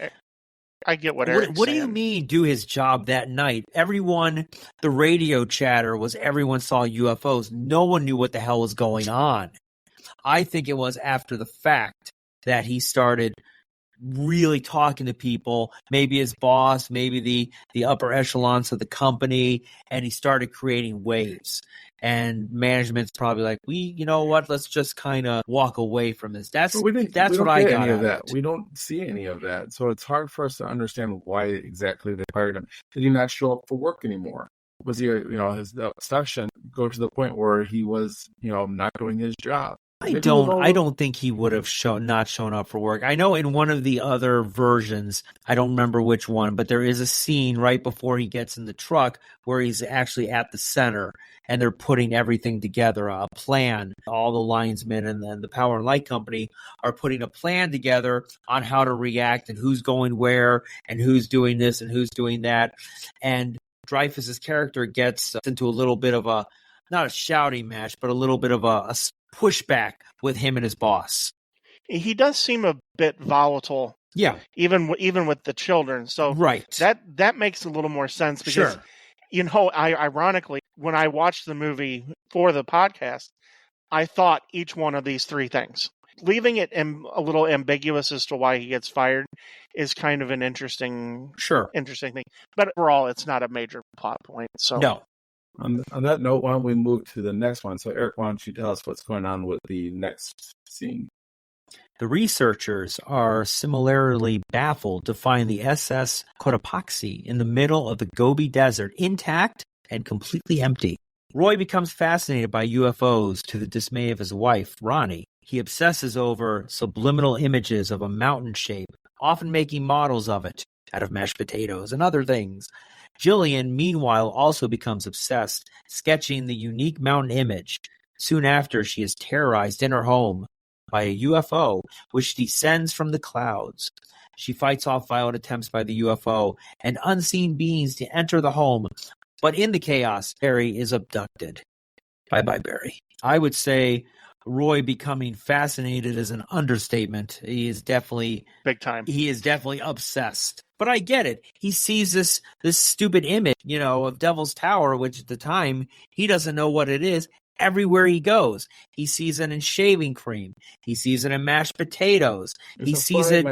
I get what Eric's What do you mean do his job that night? Everyone, the radio chatter was everyone saw UFOs. No one knew what the hell was going on. I think it was after the fact that he started really talking to people, maybe his boss, maybe the upper echelons of the company, and he started creating waves. and management's probably like, you know what, let's just kind of walk away from this. That's we what don't I get got any out of that. of it. We don't see any of that. So it's hard for us to understand why exactly they fired him. Did he not show up for work anymore? Was he, his obsession go to the point where he was, not doing his job? I don't think he would have not shown up for work. I know in one of the other versions, I don't remember which one, but there is a scene right before he gets in the truck where he's actually at the center and they're putting everything together, a plan. All the linesmen and then the Power and Light Company are putting a plan together on how to react and who's going where and who's doing this and who's doing that. And Dreyfuss's character gets into a little bit of not a shouting match, but a little bit of a pushback with him and his boss. He does seem a bit volatile. Yeah. Even with the children. So right. That makes a little more sense because, ironically, when I watched the movie for the podcast, I thought each one of these three things. Leaving it a little ambiguous as to why he gets fired is kind of an interesting thing. But overall, it's not a major plot point. So no. On that note, why don't we move to the next one? So, Eric, why don't you tell us what's going on with the next scene? The researchers are similarly baffled to find the SS Cotopaxi in the middle of the Gobi Desert intact and completely empty. Roy becomes fascinated by UFOs to the dismay of his wife, Ronnie. He obsesses over subliminal images of a mountain shape, often making models of it out of mashed potatoes and other things. Jillian, meanwhile, also becomes obsessed, sketching the unique mountain image. Soon after, she is terrorized in her home by a UFO, which descends from the clouds. She fights off violent attempts by the UFO and unseen beings to enter the home. But in the chaos, Barry is abducted. Bye-bye, Barry. I would say Roy becoming fascinated is an understatement. He is definitely big time. He is definitely obsessed. But I get it. He sees this stupid image, of Devil's Tower, which at the time he doesn't know what it is. Everywhere he goes, he sees it in shaving cream. He sees it in mashed potatoes. He sees it,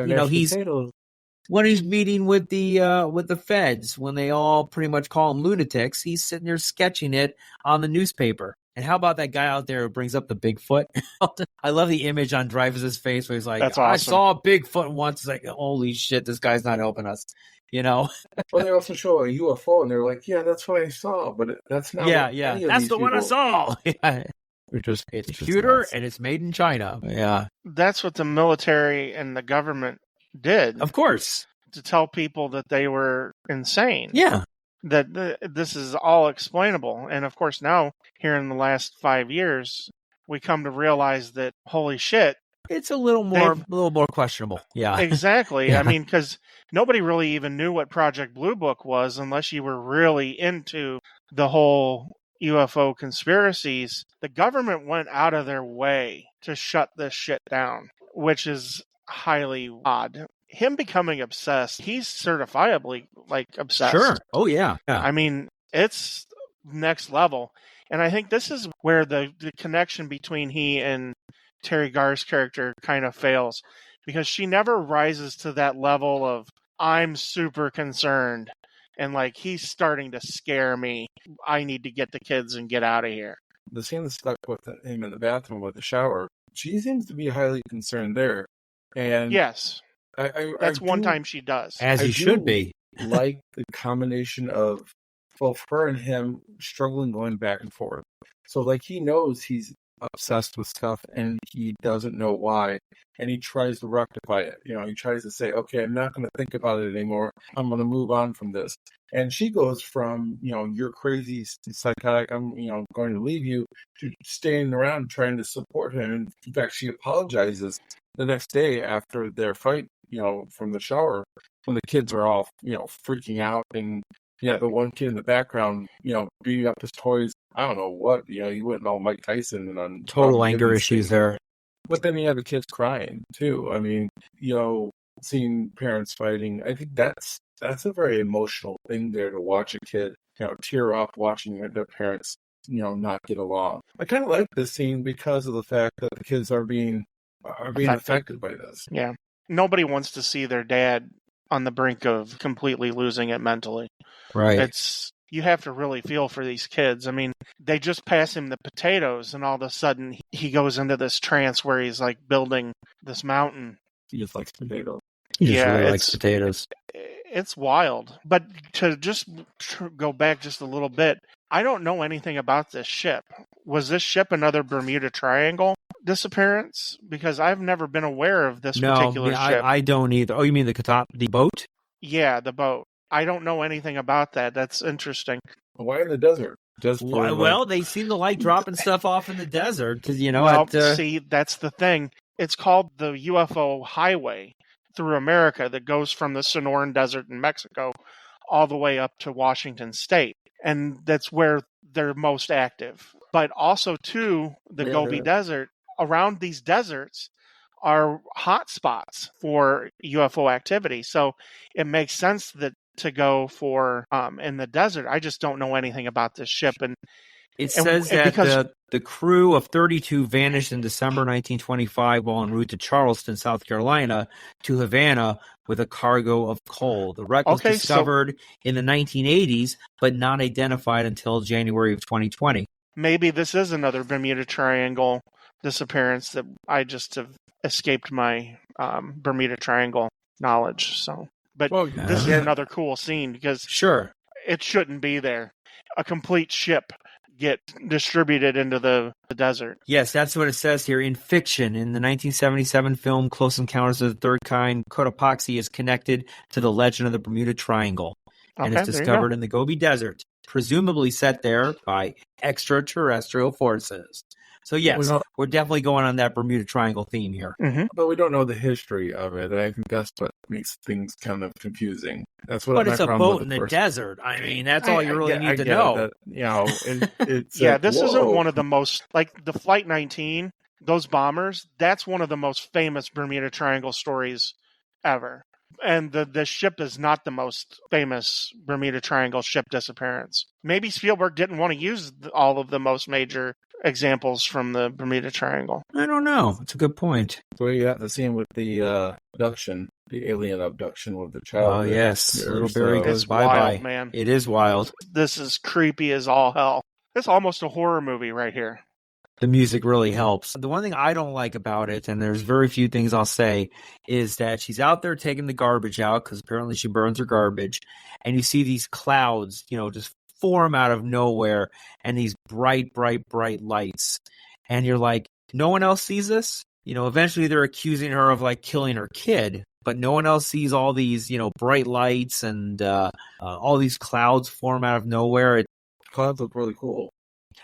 when he's meeting with the feds, when they all pretty much call him lunatics, he's sitting there sketching it on the newspaper. And how about that guy out there who brings up the Bigfoot? I love the image on Dreyfuss's face where he's like, That's awesome. I saw a Bigfoot once. It's like, holy shit, this guy's not helping us, Well, they also show a UFO, and they're like, yeah, that's what I saw, but that's not that's the one I saw. It's computer, nuts. and it's made in China. Yeah. That's what the military and the government did. Of course. To tell people that they were insane. Yeah. That this is all explainable. And of course now, here in the last 5 years, we come to realize that, holy shit. It's a little more questionable. Yeah. Exactly. Yeah. I mean, because nobody really even knew what Project Blue Book was unless you were really into the whole UFO conspiracies. The government went out of their way to shut this shit down, which is highly odd. Him becoming obsessed, he's certifiably obsessed. Sure. Oh, yeah. I mean, it's next level. And I think this is where the connection between he and Terry Garr's character kind of fails, because she never rises to that level of, I'm super concerned and he's starting to scare me. I need to get the kids and get out of here. The scene that stuck with him in the bathroom with the shower, she seems to be highly concerned there. And yes. That's one time she does. As he should be. Like the combination of both her and him struggling going back and forth. So he knows he's obsessed with stuff and he doesn't know why. And he tries to rectify it. He tries to say, okay, I'm not going to think about it anymore. I'm going to move on from this. And she goes from, you're crazy, psychotic, I'm, going to leave you, to staying around trying to support him. And in fact, she apologizes the next day after their fight, from the shower, when the kids are all, freaking out. And, the one kid in the background, beating up his toys. I don't know what, he went all Mike Tyson and on total anger issues there. But then you have the kids crying too. I mean, seeing parents fighting, I think that's a very emotional thing there to watch a kid, tear up watching their parents, not get along. I kind of like this scene because of the fact that the kids are being affected by this. Yeah. Nobody wants to see their dad on the brink of completely losing it mentally. Right. you have to really feel for these kids. I mean, they just pass him the potatoes, and all of a sudden he goes into this trance where he's like building this mountain. He just likes potatoes. He just really likes potatoes. It's wild. But to just go back just a little bit, I don't know anything about this ship. Was this ship another Bermuda Triangle disappearance? Because I've never been aware of this particular ship. I don't either. Oh, you mean the boat? Yeah, the boat. I don't know anything about that. That's interesting. Why in the desert? Well, they seem to like dropping stuff off in the desert because see, that's the thing. It's called the UFO Highway through America that goes from the Sonoran Desert in Mexico all the way up to Washington State, and that's where they're most active. But also, too, the Gobi Desert. Around these deserts are hot spots for UFO activity, so it makes sense that to go for in the desert. I just don't know anything about this ship, and it says that the crew of 32 vanished in December 1925 while en route to Charleston, South Carolina, to Havana with a cargo of coal. The wreck was discovered in the 1980s, but not identified until January of 2020. Maybe this is another Bermuda Triangle disappearance that I just have escaped my Bermuda Triangle knowledge. So, but this is another cool scene because it shouldn't be there. A complete ship get distributed into the desert. Yes, that's what it says here. In fiction, in the 1977 film Close Encounters of the Third Kind, Cotopaxi is connected to the legend of the Bermuda Triangle and is discovered in the Gobi Desert, presumably set there by extraterrestrial forces. So yes, we're definitely going on that Bermuda Triangle theme here. Mm-hmm. But we don't know the history of it. I think that's what makes things kind of confusing. That's what. But it's a boat in the desert. I mean, that's all you really need to know. It's this isn't one of the most, like the Flight 19, those bombers. That's one of the most famous Bermuda Triangle stories ever. And the ship is not the most famous Bermuda Triangle ship disappearance. Maybe Spielberg didn't want to use all of the most major examples from the Bermuda Triangle. I don't know. It's a good point. So you got the scene with the abduction, the alien abduction with the child. Oh, yes. Little Barry goes bye-bye. Man. It is wild. This is creepy as all hell. It's almost a horror movie right here. The music really helps. The one thing I don't like about it, and there's very few things I'll say, is that she's out there taking the garbage out because apparently she burns her garbage, and you see these clouds, just form out of nowhere, and these bright, bright, bright lights, and you're like, no one else sees this? Eventually they're accusing her of like killing her kid, but no one else sees all these, bright lights and all these clouds form out of nowhere. Clouds look really cool.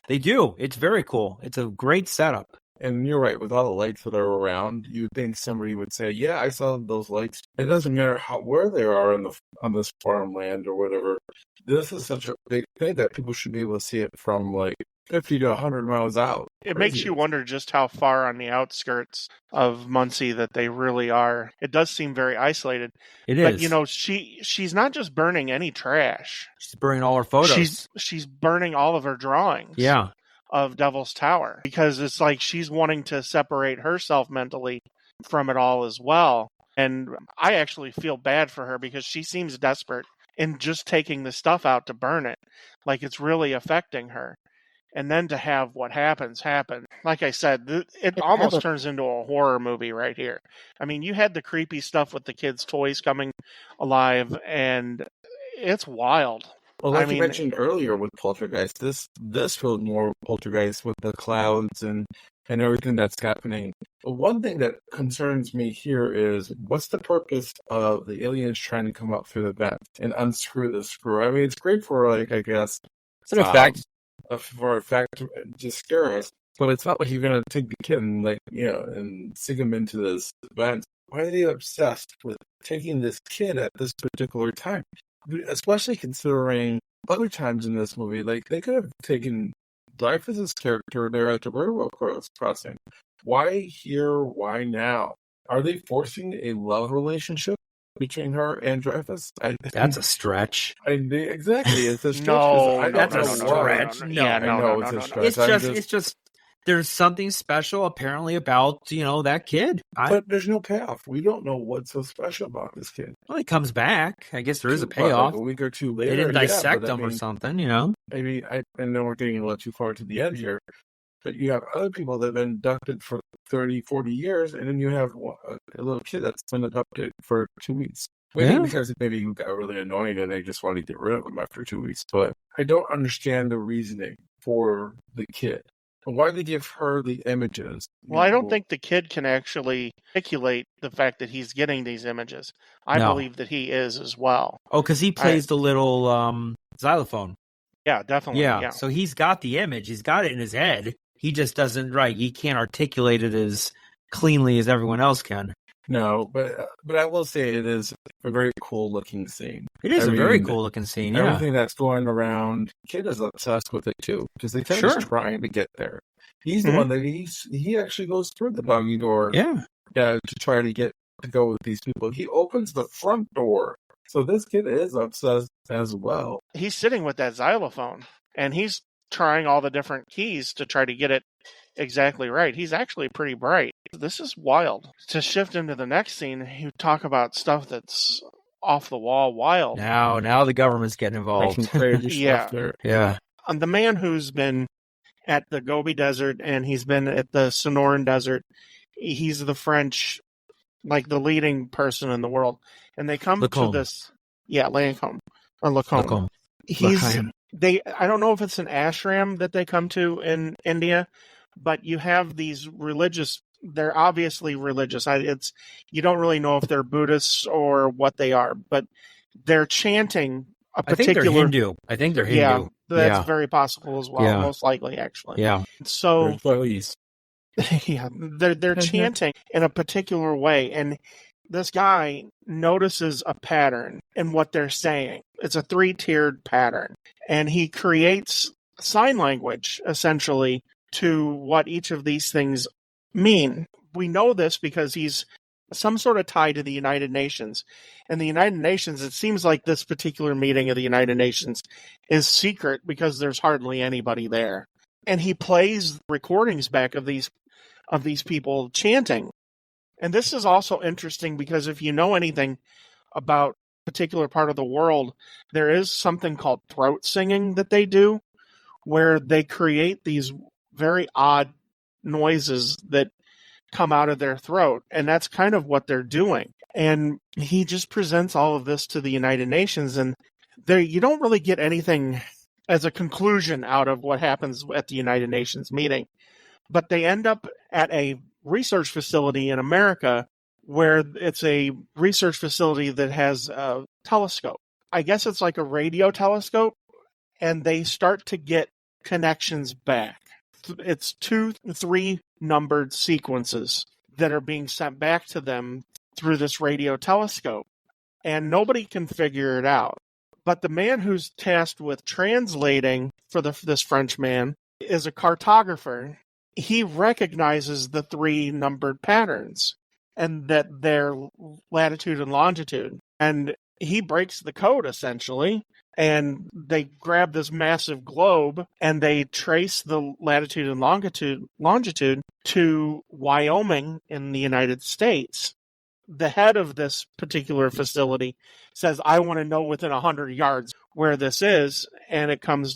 They do. It's very cool. It's a great setup. And you're right, with all the lights that are around, you'd think somebody would say, yeah, I saw those lights. It doesn't matter where they are on this farmland or whatever. This is such a big thing that people should be able to see it from like 50 to 100 miles out. It makes you wonder just how far on the outskirts of Muncie that they really are. It does seem very isolated. It is. But, she's not just burning any trash. She's burning all her photos. She's burning all of her drawings. Yeah. Of Devil's Tower. Because it's like she's wanting to separate herself mentally from it all as well. And I actually feel bad for her because she seems desperate in just taking the stuff out to burn it. Like it's really affecting her. And then to have what happen. Like I said, it almost turns into a horror movie right here. I mean, you had the creepy stuff with the kids' toys coming alive, and it's wild. Well, like you mentioned earlier with Poltergeist, this feels more Poltergeist with the clouds and everything that's happening. But one thing that concerns me here is, what's the purpose of the aliens trying to come up through the vent and unscrew the screw? I mean, it's great for, like, I guess... It's an effect. For a fact to scare us, but it's not like you're gonna take the kid and and sink him into this vent. Why are they obsessed with taking this kid at this particular time? Especially considering other times in this movie, like they could have taken Dreyfuss's character there at the railroad crossing. Why here? Why now? Are they forcing a love relationship between her and Dreyfuss? That's a stretch. Exactly, it's a stretch. No, that's a stretch. No, I know it's a stretch. It's just there's something special apparently about, that kid. But there's no payoff. We don't know what's so special about this kid. Well, he comes back. I guess there is a Like payoff. a week or two later. They didn't dissect him or I something, mean, I know we're getting a little too far to the end here, but you have other people that have been abducted for 30, 40 years, and then you have a little kid that's been abducted for 2 weeks. Maybe because maybe he got really annoying and they just wanted to get rid of him after 2 weeks. But I don't understand the reasoning for the kid. Why did they give her the images? Well, I don't think the kid can actually articulate the fact that he's getting these images. I believe that he is as well. Oh, because he plays the little xylophone. Yeah, definitely. Yeah. So he's got the image. He's got it in his head. He just doesn't, he can't articulate it as cleanly as everyone else can. No, but I will say it is a very cool looking scene. It is a very cool looking scene. Yeah. Everything that's going around, kid is obsessed with it too because they think he's trying to get there. He's the one that he actually goes through the buggy door. Yeah, to try to go with these people. He opens the front door, so this kid is obsessed as well. He's sitting with that xylophone and he's trying all the different keys to try to get it exactly right. He's actually pretty bright. This is wild. To shift into the next scene, you talk about stuff that's off the wall wild. Now the government's getting involved. Yeah. The man who's been at the Gobi Desert and he's been at the Sonoran Desert, he's the French, like the leading person in the world. And they come to this, Lancôme or Lacombe. I don't know if it's an ashram that they come to in India, but you have these religious. They're obviously religious. You don't really know if they're Buddhists or what they are, but they're chanting a particular. I think they're Hindu. Yeah, that's very possible as well. Yeah. Most likely, actually. Yeah. So, they're chanting in a particular way, and this guy notices a pattern in what they're saying. It's a 3-tiered pattern, and he creates sign language essentially to what each of these things mean. We know this because he's some sort of tie to the United Nations. And the United Nations, it seems like this particular meeting of the United Nations is secret because there's hardly anybody there. And he plays recordings back of these people chanting. And this is also interesting because if you know anything about a particular part of the world, there is something called throat singing that they do, where they create these very odd noises that come out of their throat, and that's kind of what they're doing. And he just presents all of this to the United Nations, and you don't really get anything as a conclusion out of what happens at the United Nations meeting. But they end up at a research facility in America where it's a research facility that has a telescope. I guess it's like a radio telescope, and they start to get connections back. It's 2-3 numbered sequences that are being sent back to them through this radio telescope, and nobody can figure it out. But the man who's tasked with translating for this French man is a cartographer. He recognizes the 3 numbered patterns and that they're latitude and longitude, and he breaks the code essentially. And they grab this massive globe and they trace the latitude and longitude to Wyoming in the United States. The head of this particular facility says, I want to know within 100 yards where this is. And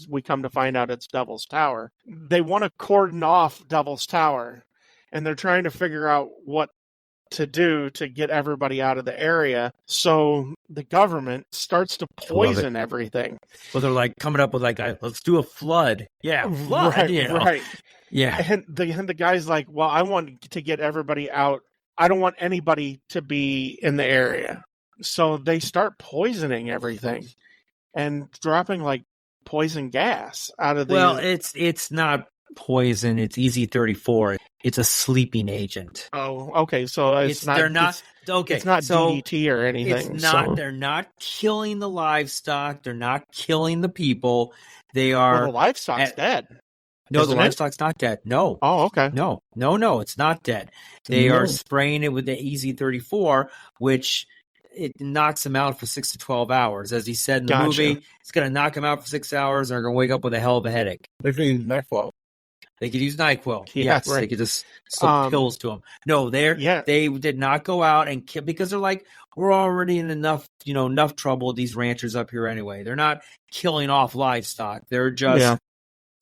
we come to find out it's Devil's Tower. They want to cordon off Devil's Tower, and they're trying to figure out what to do to get everybody out of the area. So the government starts to poison everything. Well, they're like coming up with let's do a flood. Yeah, flood. Right. Yeah. And the guy's like, well, I want to get everybody out. I don't want anybody to be in the area. So they start poisoning everything and dropping poison gas out of the... Well, it's not poison. It's EZ-34. It's a sleeping agent. Oh, okay. So it's not. They're not. Okay, it's not DDT or anything. It's not. So. They're not killing the livestock. They're not killing the people. They are. Well, the livestock's dead. No, the livestock's not dead. No. Oh, okay. No, it's not dead. They are spraying it with the EZ-34, which it knocks them out for 6 to 12 hours. As he said in the movie, it's going to knock them out for 6 hours, and they're going to wake up with a hell of a headache. They're getting NyQuil. They could use NyQuil. Yeah, Yes, right. they could just slip pills to them. No, Yeah. they did not go out and kill because they're like, we're already in enough trouble with these ranchers up here anyway. They're not killing off livestock. They're just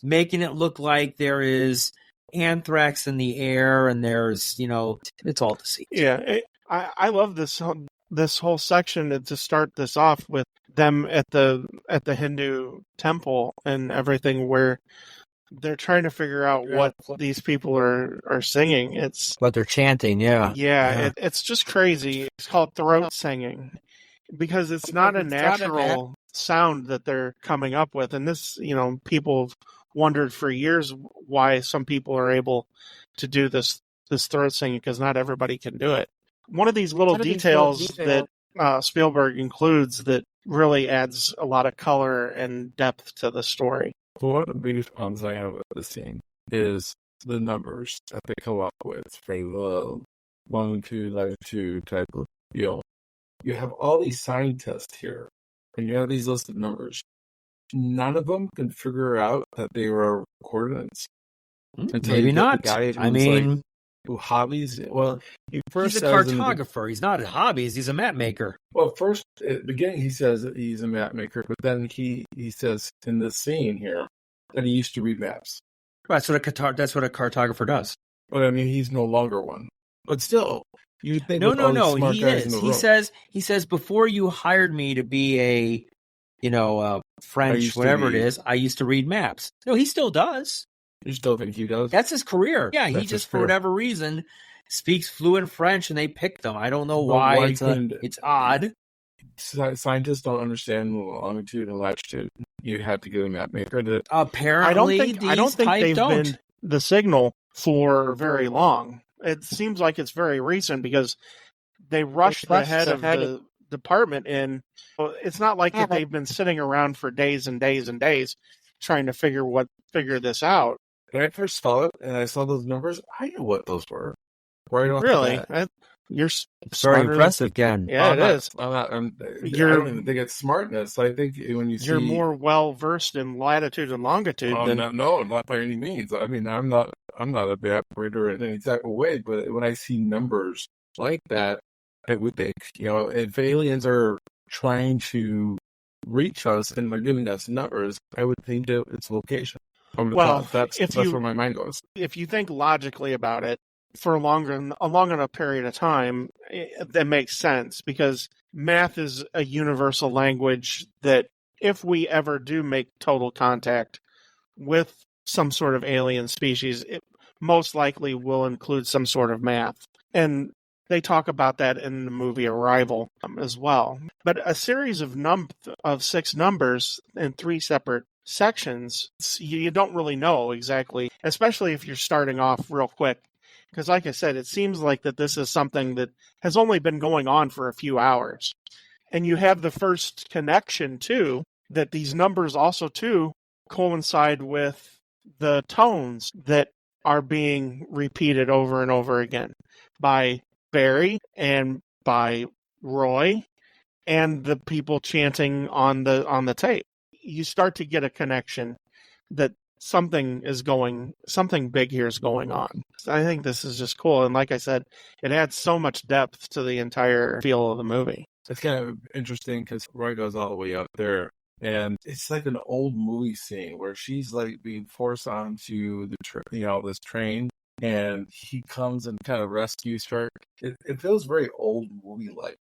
making it look like there is anthrax in the air and there's, it's all deceit. Yeah. I love this whole section to start this off with them at the Hindu temple and everything, where they're trying to figure out what these people are singing. It's But they're chanting, yeah. It's just crazy. It's called throat singing because it's not a natural sound that they're coming up with. And this, people have wondered for years why some people are able to do this throat singing, because not everybody can do it. One of these little details that Spielberg includes that really adds a lot of color and depth to the story. Well, one of the biggest problems I have with the scene is the numbers that they come up with. Very low, longitude type of deal. You have all these scientists here, and you have these listed numbers. None of them can figure out that they were coordinates. Maybe not. I mean, hobbies. Well, he's a cartographer. He's not a hobbyist. He's a map maker. Well, first at the beginning he says that he's a map maker, but then he says in this scene here that he used to read maps. Right. That's what a cartographer does. But I mean, he's no longer one. But still, you think no. He is. He says before you hired me to be a, French, whatever it is, I used to read maps. No, he still does. You still think he does? That's his career. Yeah, he just, for whatever reason, speaks fluent French, and they picked him. I don't know why. It's odd. Scientists don't understand longitude and latitude. You have to get a map maker. Apparently, I don't think they've been the signal for very long. It seems like it's very recent because they rushed the head of the department in. It's not like that they've been sitting around for days and days and days trying to figure this out. When I first saw it and I saw those numbers, I knew what those were. Right off really? the bat. You're very impressive, Ken. Yeah, it is. I don't even think it's smartness. I think when you're more well versed in latitude and longitude than no, not by any means. I mean, I'm not a map reader in any type of way, but when I see numbers like that, I would think, if aliens are trying to reach us and they're giving us numbers, I would think that it's location. That's where my mind goes. If you think logically about it, for a long enough period of time, that makes sense, because math is a universal language that if we ever do make total contact with some sort of alien species, it most likely will include some sort of math. And they talk about that in the movie Arrival as well. But a series of 6 numbers in 3 separate sections, you don't really know exactly, especially if you're starting off real quick. Because like I said, it seems like that this is something that has only been going on for a few hours. And you have the first connection, too, that these numbers also, too, coincide with the tones that are being repeated over and over again by Barry and by Roy and the people chanting on the tape. You start to get a connection that something big here is going on. I think this is just cool. And like I said, it adds so much depth to the entire feel of the movie. It's kind of interesting because Roy goes all the way up there, and it's like an old movie scene where she's like being forced onto this train, and he comes and kind of rescues her. It feels very old movie like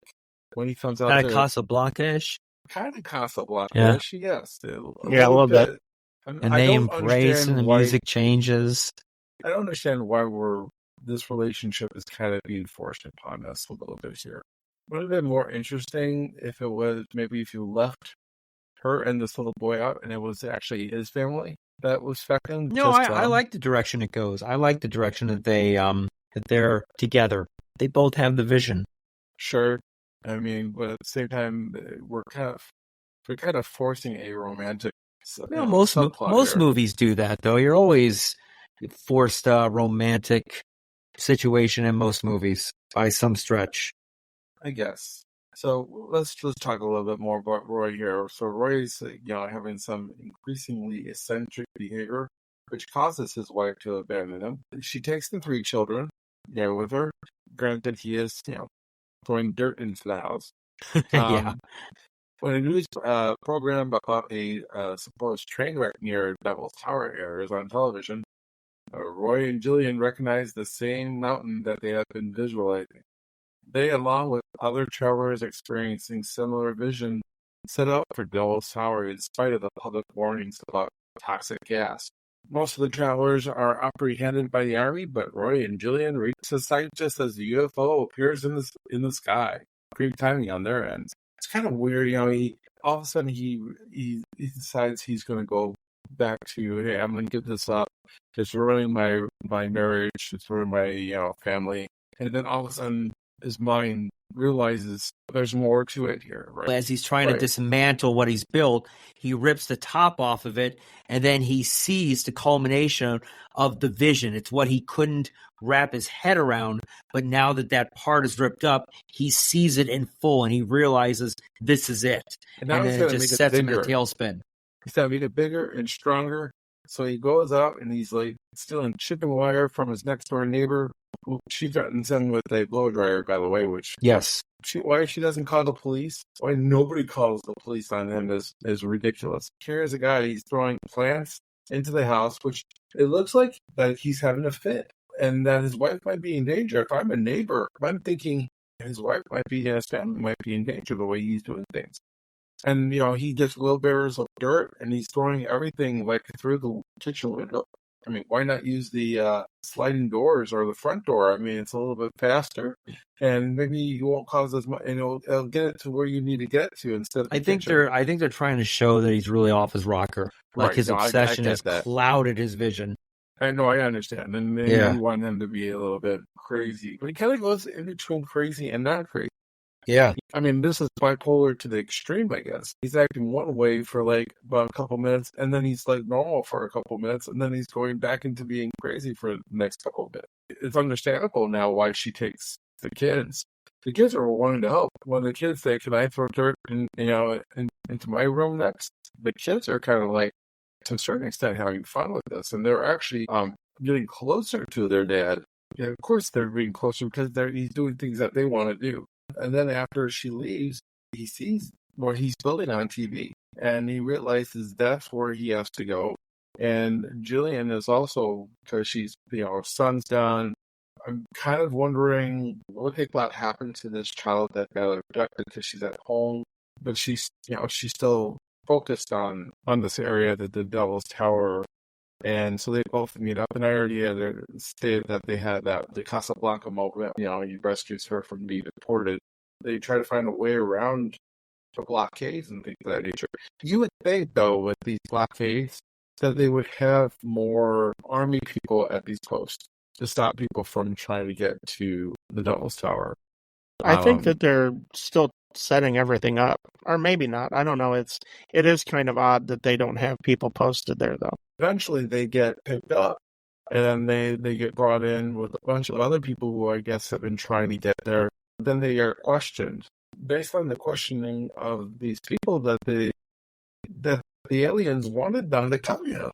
when he comes out. Kind of Casablanca-ish. Kind of Casablanca-ish, yes. A little bit. And they embrace and the music changes. I don't understand why this relationship is kind of being forced upon us a little bit here. Would it have been more interesting if it was maybe if you left her and this little boy out and it was actually his family that was affecting? No, I like the direction it goes. I like the direction that they're together. They both have the vision. Sure. I mean, but at the same time, we're kind of forcing a romantic. Most movies do that, though. You're always forced a romantic situation in most movies by some stretch. I guess. So let's talk a little bit more about Roy here. So Roy's having some increasingly eccentric behavior which causes his wife to abandon him. She takes the 3 children, with her. Granted, he is, throwing dirt into the house. Yeah. When a news program about a supposed train wreck near Devil's Tower airs on television, Roy and Jillian recognize the same mountain that they have been visualizing. They, along with other travelers experiencing similar vision, set out for Devil's Tower in spite of the public warnings about toxic gas. Most of the travelers are apprehended by the army, but Roy and Jillian reach the site just as the UFO appears in the sky. Great timing on their end. It's kind of weird, all of a sudden he decides he's going to go back to, hey, I'm going to give this up. It's ruining my marriage. It's ruining my family. And then all of a sudden his mind realizes there's more to it here. Right? As he's trying to dismantle what he's built, he rips the top off of it, and then he sees the culmination of the vision. It's what he couldn't wrap his head around, but now that part is ripped up, he sees it in full, and he realizes this is it. And then it just sets him in a tailspin. He's going to make it bigger and stronger. So he goes out and he's like stealing chicken wire from his next door neighbor. She threatens him with a blow dryer, by the way, which why she doesn't call the police, why nobody calls the police on him is ridiculous. Here's a guy, he's throwing plants into the house, which it looks like that he's having a fit and that his wife might be in danger. If I'm a neighbor, I'm thinking his wife his family might be in danger the way he's doing things. And, he gets wheelbarrows of dirt and he's throwing everything like through the kitchen window. I mean, why not use the sliding doors or the front door? I mean, it's a little bit faster and maybe you won't cause as much, it'll get it to where you need to get it to instead of I think they're trying to show that he's really off his rocker. Like his obsession has clouded his vision. I know, I understand. And you want him to be a little bit crazy. But he kind of goes in between crazy and not crazy. Yeah. I mean, this is bipolar to the extreme, I guess. He's acting one way for like about a couple minutes, and then he's like normal for a couple minutes, and then he's going back into being crazy for the next couple of minutes. It's understandable now why she takes the kids. The kids are wanting to help. When the kids say, can I throw dirt into my room next? The kids are kind of like, to a certain extent, having fun with this, and they're actually getting closer to their dad. Yeah, of course they're being closer because he's doing things that they want to do. And then after she leaves, he sees what he's building on TV, and he realizes that's where he has to go. And Jillian is also, because she's, son's done. I'm kind of wondering what happened to this child that got abducted because she's at home, but she's still focused on this area, the Devil's Tower. And so they both meet up, and I already had stated that they had the Casablanca moment. He rescues her from being deported. They try to find a way around the blockades and things of that nature. You would think, though, with these blockades, that they would have more army people at these posts to stop people from trying to get to the Devil's Tower. I think that they're still setting everything up, or maybe not. I don't know. It is kind of odd that they don't have people posted there, though. Eventually, they get picked up, and then they get brought in with a bunch of other people who I guess have been trying to get there. Then they are questioned. Based on the questioning of these people that the aliens wanted them to come here.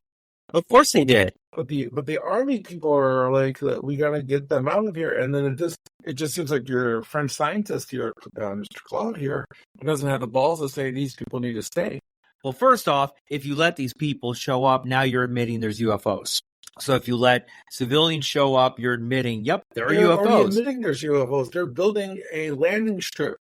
Of course they did. But the army people are like, we gotta get them out of here. And then it just seems like your French scientist here, Mr. Claude here, doesn't have the balls to say these people need to stay. Well, first off, if you let these people show up, now you're admitting there's UFOs. So if you let civilians show up, you're admitting, yep, there are UFOs. They're already admitting there's UFOs. They're building a landing strip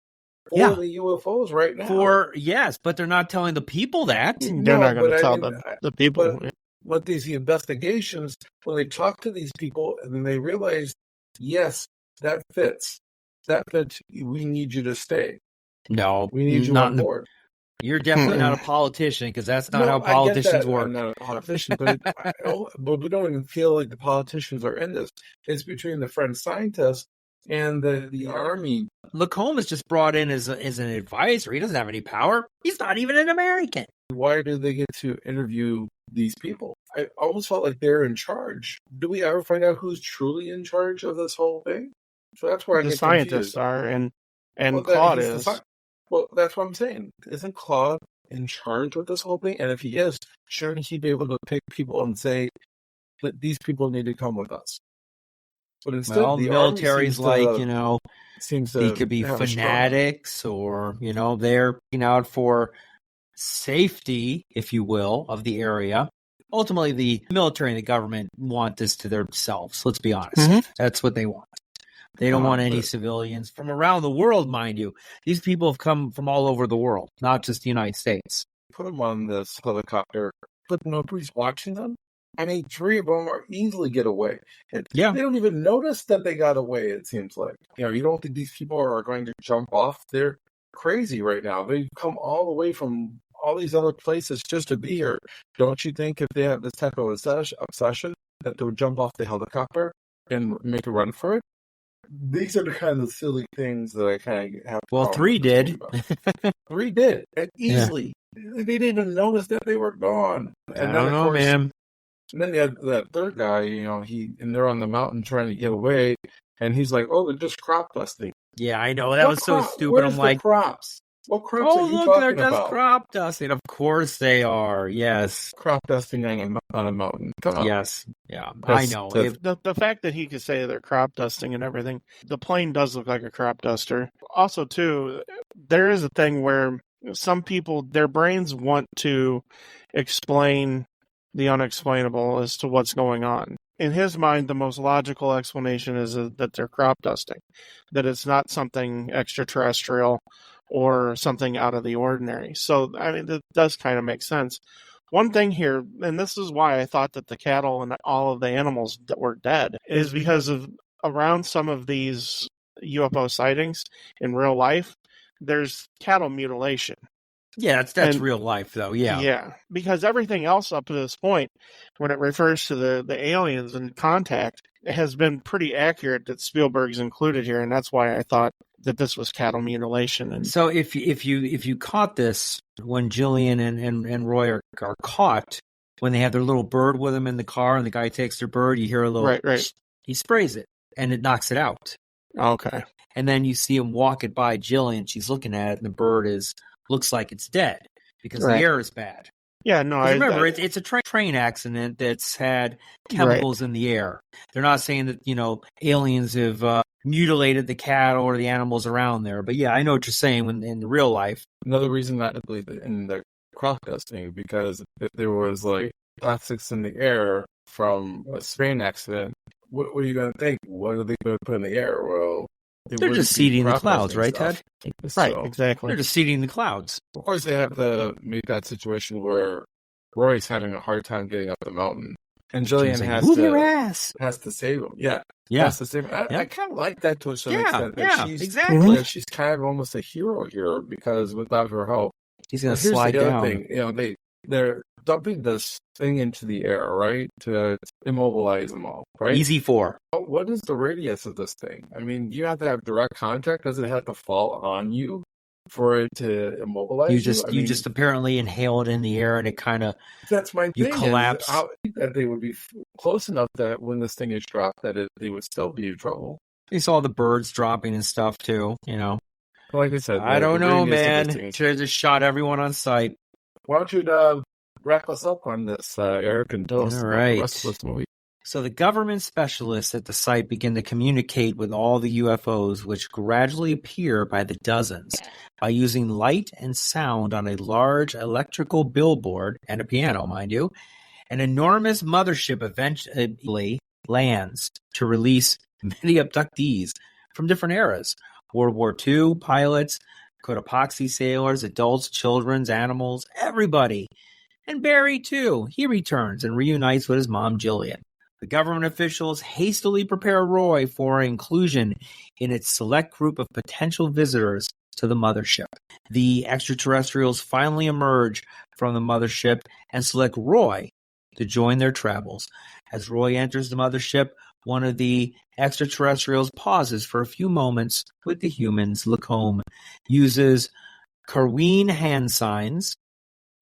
for the UFOs right now. Yes, but they're not telling the people that. They're not going to tell the people. But these investigations, when they talk to these people and then they realize, yes, that fits. We need you to stay. No. We need you on board. You're definitely not a politician, because that's not how politicians work. I'm not a politician, but we don't even feel like the politicians are in this. It's between the French scientists and the army. Lacombe is just brought in as an advisor. He doesn't have any power. He's not even an American. Why do they get to interview these people? I almost felt like they're in charge. Do we ever find out who's truly in charge of this whole thing? So that's where the scientists are, and Claude is. Well, that's what I'm saying. Isn't Claude in charge with this whole thing? And if he is, shouldn't he be able to pick people and say, that these people need to come with us. But instead, Well, the military's like, seems they to could be have a strong- fanatics or, they're looking out for safety, if you will, of the area. Ultimately, the military and the government want this to themselves. Let's be honest. Mhm. That's what they want. They don't want any civilians from around the world, mind you. These people have come from all over the world, not just the United States. Put them on this helicopter, but nobody's watching them. I mean, 3 of them are easily get away. Yeah. They don't even notice that they got away, it seems like. You don't think these people are going to jump off? They're crazy right now. They've come all the way from all these other places just to be here. Don't you think if they have this type of obsession that they would jump off the helicopter and make a run for it? These are the kind of silly things that I kind of have. Well, 3 did. 3 did, and easily. They didn't even notice that they were gone. And I don't know, man. And then you had that third guy, and they're on the mountain trying to get away, and he's like, "Oh, they're just crop dusting." Yeah, I know. That was so stupid. Where's I'm like, the crops? What crops are you look, talking they're just about? crop dusting. Of course they are. Yes. Crop dusting on a mountain. Come on. Yes. Yeah, I know. The fact that he could say they're crop dusting and everything, the plane does look like a crop duster. Also, too, there is a thing where some people, their brains want to explain the unexplainable as to what's going on. In his mind, the most logical explanation is that they're crop dusting, that it's not something extraterrestrial or something out of the ordinary. So, I mean, that does kind of make sense. One thing here, and this is why I thought that the cattle and all of the animals that were dead, is because of around some of these UFO sightings in real life, there's cattle mutilation. Yeah, that's real life, though. Yeah. Yeah, because everything else up to this point, when it refers to the aliens and contact, has been pretty accurate that Spielberg's included here, and that's why I thought that this was cattle mutilation. And so if you caught this when Jillian and Roy are caught, when they have their little bird with them in the car, and the guy takes their bird, you hear a little right. He sprays it, and it knocks it out. Okay. And then you see him walk it by Jillian. She's looking at it, and the bird looks like it's dead because the air is bad. Yeah, no, remember, it's a train accident that's had chemicals in the air. They're not saying that, aliens have mutilated the cattle or the animals around there. But yeah, I know what you're saying in real life. Another reason that I believe in the crop dusting, because if there was like plastics in the air from a train accident, what are you going to think? What are they going to put in the air? Well, they're just seeding the clouds, right, Ted? Right, exactly. They're just seeding the clouds. Of course, they have to make that situation where Roy's having a hard time getting up the mountain, and Jillian has to save him. Yeah. Has to save him. I kind of like that to a certain extent. Exactly. She's kind of almost a hero here because without her help, he's going to slide down. Thing. They're dumping this thing into the air, right, to immobilize them all, right? Easy 4. What is the radius of this thing? I mean, you have to have direct contact. Does it have to fall on you for it to immobilize you? You just apparently inhale it in the air, and it kind of that's my you thing. Collapse. That they would be close enough that when this thing is dropped, that they would still be in trouble. You saw the birds dropping and stuff too. Like I said, I don't know, man. Should have just shot everyone on sight. Why don't you wrap us up on this, Eric, and tell us the rest of this movie? So the government specialists at the site begin to communicate with all the UFOs, which gradually appear by the dozens, by using light and sound on a large electrical billboard and a piano, mind you. An enormous mothership eventually lands to release many abductees from different eras. World War II pilots, Cotopaxi sailors, adults, children, animals, everybody. And Barry, too. He returns and reunites with his mom, Jillian. The government officials hastily prepare Roy for inclusion in its select group of potential visitors to the mothership. The extraterrestrials finally emerge from the mothership and select Roy to join their travels. As Roy enters the mothership, one of the extraterrestrials pauses for a few moments with the humans. Lacombe uses Carween hand signs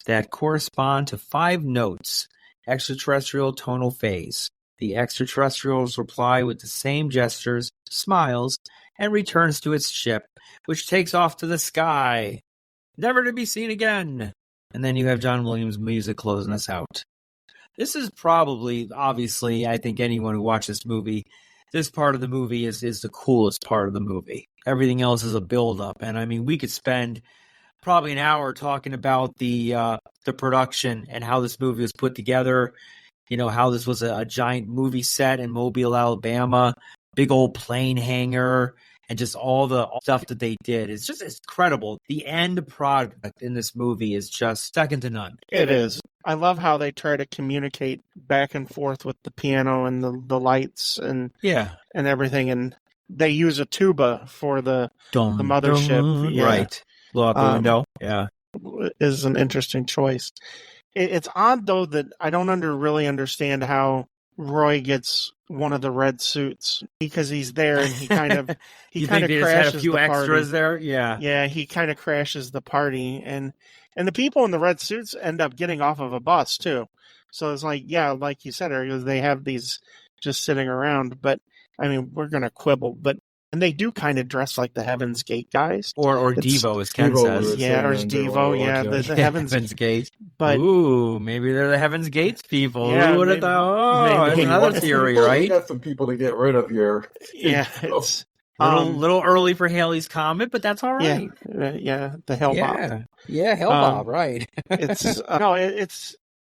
that correspond to 5 notes, extraterrestrial tonal phase. The extraterrestrials reply with the same gestures, smiles, and returns to its ship, which takes off to the sky, never to be seen again. And then you have John Williams' music closing us out. This is probably, obviously, I think anyone who watches this movie, this part of the movie is the coolest part of the movie. Everything else is a build-up. And, I mean, we could spend probably an hour talking about the production and how this movie was put together, you know, how this was a giant movie set in Mobile, Alabama, big old plane hangar, and just all the stuff that they did. It's just incredible. The end product in this movie is just second to none. It is. I love how they try to communicate back and forth with the piano and the lights and everything. And they use a tuba for the mothership. Yeah. Right. Blow out the window. Yeah. Is an interesting choice. It's odd, though, that I don't really understand how Roy gets one of the red suits, because he's there and he kind of crashes a few the extras party. there. Yeah, he kind of crashes the party, and the people in the red suits end up getting off of a bus too. So it's like, yeah, like you said, they have these just sitting around. But I mean, we're gonna quibble, and they do kind of dress like the Heaven's Gate guys, or Devo, as Ken says. Yeah, or Devo. Yeah, the Heaven's Gate. But maybe they're the Heaven's Gates people. Yeah, who would have thought? Oh, that's another theory, right? We got some people to get rid of here. Yeah, it's little early for Halley's Comet, but that's all right. Yeah, the Hellbob. Yeah, Hellbob, right?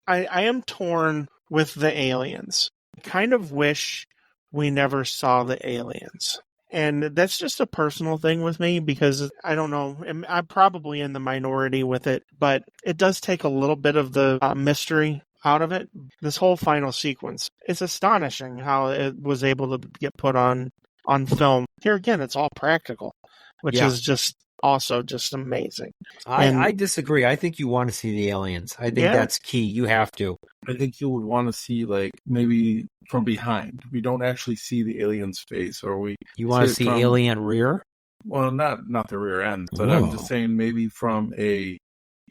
I am torn with the aliens. I kind of wish we never saw the aliens. And that's just a personal thing with me, because I don't know, I'm probably in the minority with it, but it does take a little bit of the mystery out of it. This whole final sequence, it's astonishing how it was able to get put on film. Here again, it's all practical, which is just also just amazing. I disagree. I think you want to see the aliens. I think that's key. You have to. I think you would want to see, like, maybe from behind. We don't actually see the alien's face, or you want to see alien rear? Well, not the rear end, but I'm just saying maybe from you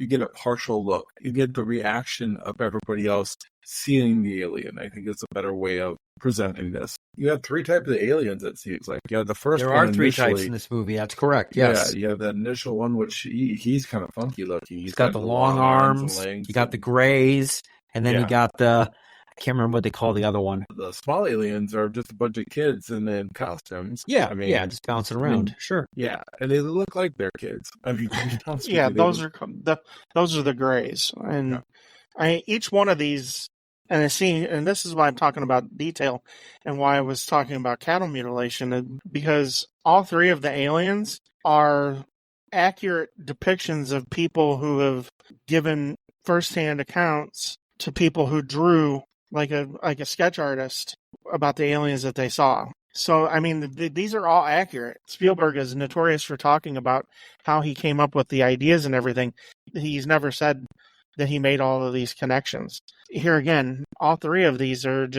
get a partial look. You get the reaction of everybody else seeing the alien. I think it's a better way of presenting this. You have 3 types of aliens, it seems like. You have the first one. There are 3 types in this movie. That's correct. Yes. Yeah, you have that initial one, which he's kind of funky looking. He's got the long arms. You got the grays, and then you got I can't remember what they call the other one. The small aliens are just a bunch of kids in costumes. Yeah, just bouncing around. Sure. Yeah, and they look like they're kids. I mean, those are the grays, and each one of these. And and this is why I'm talking about detail and why I was talking about cattle mutilation, because all 3 of the aliens are accurate depictions of people who have given firsthand accounts to people who drew like a sketch artist about the aliens that they saw. So, I mean, these are all accurate. Spielberg is notorious for talking about how he came up with the ideas and everything. He's never said that he made all of these connections. Here again, all 3 of these are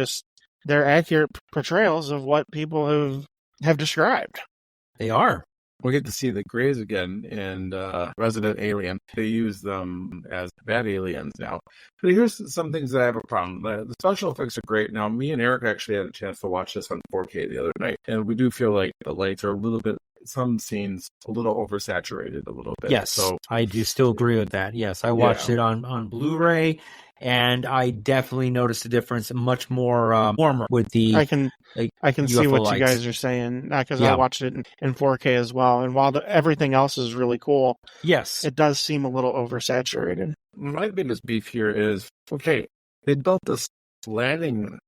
they're accurate portrayals of what people have described. They are. We get to see the Greys again in Resident Alien. They use them as bad aliens now. But here's some things that I have a problem. The special effects are great. Now, me and Eric actually had a chance to watch this on 4K the other night, and we do feel like the lights are a little bit, some scenes, a little oversaturated a little bit. Yes, so I do still agree with that. Yes, I watched it on Blu-ray, and I definitely noticed a difference, much more warmer with the I can see what lights. You guys are saying, because I watched it in 4K as well, and while everything else is really cool, yes, it does seem a little oversaturated. My biggest beef here is, okay, they built this landing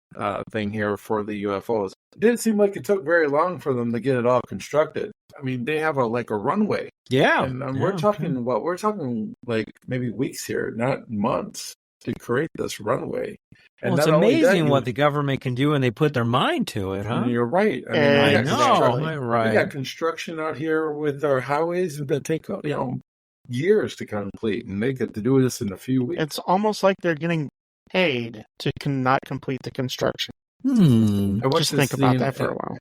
thing here for the UFOs. It didn't seem like it took very long for them to get it all constructed. I mean, they have a runway. Yeah. And we're talking like maybe weeks here, not months, to create this runway. And it's amazing what the government can do when they put their mind to it, huh? You're right. I mean, right. We got construction out here with our highways that take years to complete, and they get to do this in a few weeks. It's almost like they're getting paid to not complete the construction. Just think about that for a while.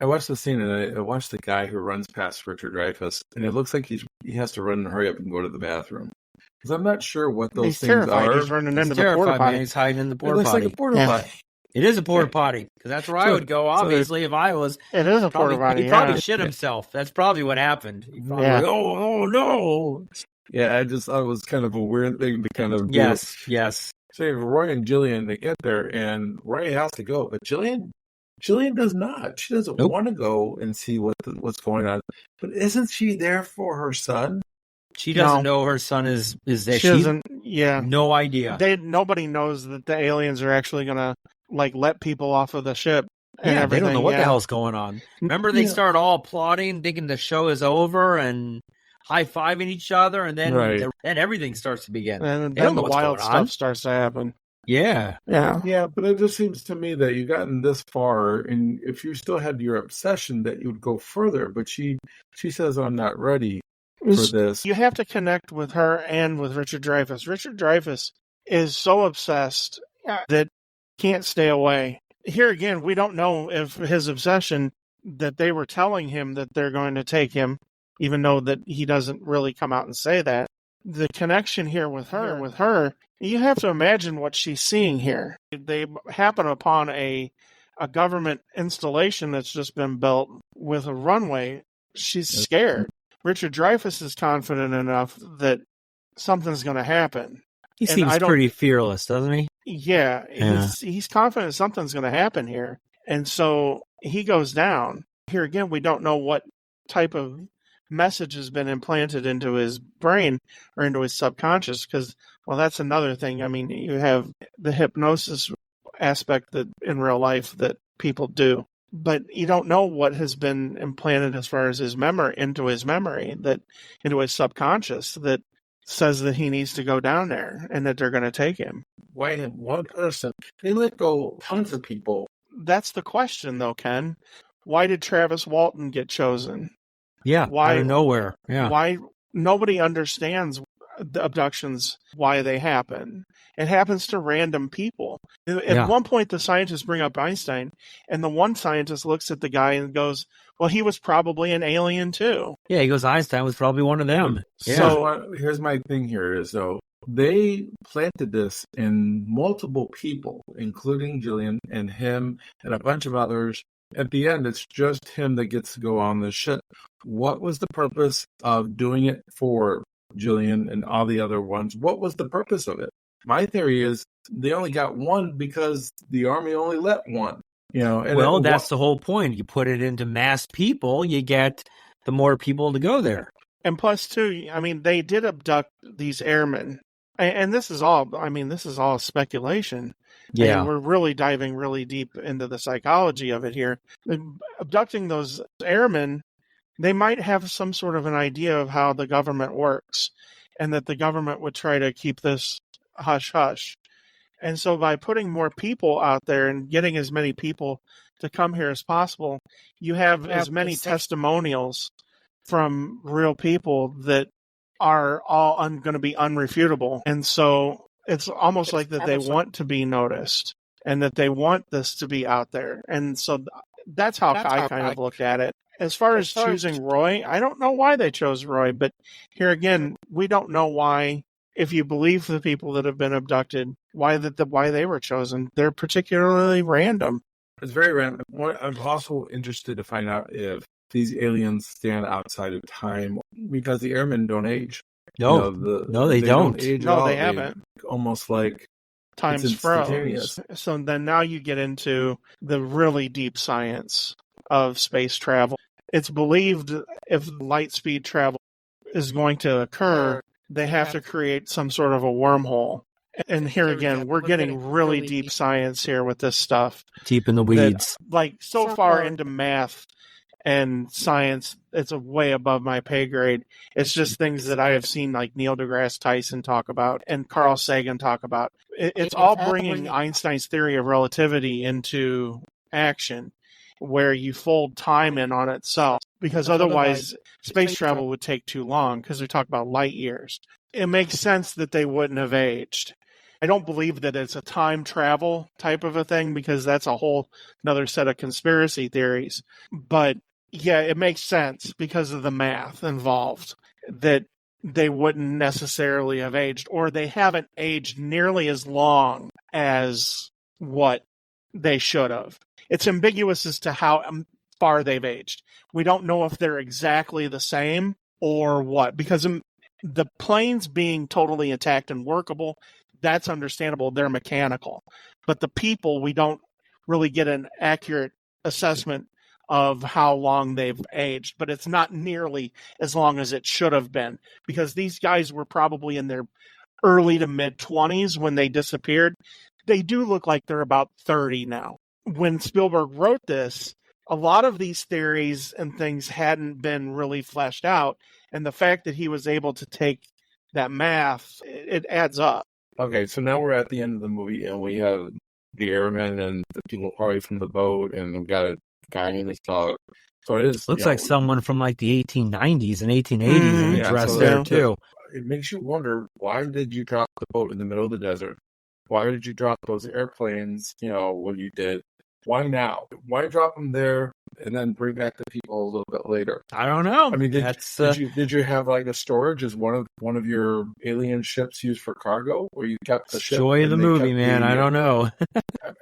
I watched the scene, and I watched the guy who runs past Richard Dreyfuss, and it looks like he has to run and hurry up and go to the bathroom. Because I'm not sure what those things are. He's running into the porta potty. He's hiding in the porta potty. It looks like a porta potty. It is a porta potty, because that's where I would go, obviously, if I was. It is a porta potty. He probably shit himself. That's probably what happened. He probably oh, no. Yeah, I just thought it was kind of a weird thing to kind of do. Yes. So you have Roy and Jillian, they get there, and Roy has to go, but Jillian does not. She doesn't Nope. want to go and see what's going on. But isn't she there for her son? She doesn't know her son is there. She doesn't. Yeah, no idea. Nobody knows that the aliens are actually gonna let people off of the ship. And Yeah, they don't know what yeah. the hell's going on. Remember, they start all plotting, thinking the show is over, and high-fiving each other, and then then everything starts to begin. And then the wild stuff starts to happen. Yeah. Yeah, but it just seems to me that you've gotten this far, and if you still had your obsession, that you would go further. But she says, I'm not ready for this. You have to connect with her and with Richard Dreyfuss. Richard Dreyfuss is so obsessed that he can't stay away. Here again, we don't know if his obsession, that they were telling him that they're going to take him, even though that he doesn't really come out and say that. The connection here with her, you have to imagine what she's seeing here. They happen upon a government installation that's just been built with a runway. She's scared. Richard Dreyfuss is confident enough that something's going to happen. He seems pretty fearless, doesn't he? Yeah. He's confident something's going to happen here. And so he goes down. Here again, we don't know what type of message has been implanted into his brain or into his subconscious, because, well, that's another thing. I mean, you have the hypnosis aspect that in real life that people do, but you don't know what has been implanted as far as his memory, into his subconscious, that says that he needs to go down there and that they're going to take him. Why one person? They let go tons of people. That's the question, though, Ken. Why did Travis Walton get chosen? Yeah, out of nowhere. Yeah. Why nobody understands the abductions, why they happen. It happens to random people. At one point, the scientists bring up Einstein, and the one scientist looks at the guy and goes, well, he was probably an alien too. Yeah, he goes, Einstein was probably one of them. Yeah. So here's my thing here is, though, they planted this in multiple people, including Jillian and him and a bunch of others. At the end, it's just him that gets to go on the ship. What was the purpose of doing it for Jillian and all the other ones? What was the purpose of it? My theory is they only got one because the Army only let one. And that's the whole point. You put it into mass people, you get the more people to go there. And plus, too, I mean, they did abduct these airmen. And this is all speculation. Yeah. And we're really diving really deep into the psychology of it here. Abducting those airmen, they might have some sort of an idea of how the government works, and that the government would try to keep this hush-hush. And so by putting more people out there and getting as many people to come here as possible, you have as many testimonials from real people that are all going to be unrefutable. And so it's almost like that they want to be noticed and that they want this to be out there. And so that's how I kind of looked at it. As far as choosing Roy, I don't know why they chose Roy, but here again, we don't know why. If you believe the people that have been abducted, why they were chosen. They're particularly random. It's very random. I'm also interested to find out if these aliens stand outside of time, because the airmen don't age. No, they don't. Age no, they haven't. Almost like time's froze. So then now you get into the really deep science of space travel. It's believed if light speed travel is going to occur, they have to create some sort of a wormhole. And here again, we're getting really deep science here with this stuff. Deep in the weeds. So far into math and science, it's way above my pay grade. It's just things that I have seen like Neil deGrasse Tyson talk about and Carl Sagan talk about. It's all bringing Einstein's theory of relativity into action, where you fold time in on itself, because otherwise space travel would take too long, because we talk about light years. It makes sense that they wouldn't have aged. I don't believe that it's a time travel type of a thing, because that's a whole another set of conspiracy theories. But yeah, it makes sense because of the math involved that they wouldn't necessarily have aged, or they haven't aged nearly as long as what they should have. It's ambiguous as to how far they've aged. We don't know if they're exactly the same or what, because the planes being totally intact and workable, that's understandable. They're mechanical. But the people, we don't really get an accurate assessment of how long they've aged. But it's not nearly as long as it should have been, because these guys were probably in their early to mid-20s when they disappeared. They do look like they're about 30 now. When Spielberg wrote this, a lot of these theories and things hadn't been really fleshed out. And the fact that he was able to take that math, it adds up. Okay, so now we're at the end of the movie, and we have the airmen and the people probably from the boat, and we've got a guy in his dog. So it is Looks like someone from like the 1890s and 1880s in the dress there too. It makes you wonder, why did you drop the boat in the middle of the desert? Why did you drop those airplanes, when you did? Why now? Why drop them there and then bring back the people a little bit later? I don't know. I mean, did you have like a storage as one of your alien ships used for cargo, or you kept the ship? Joy of the movie, man. I don't know.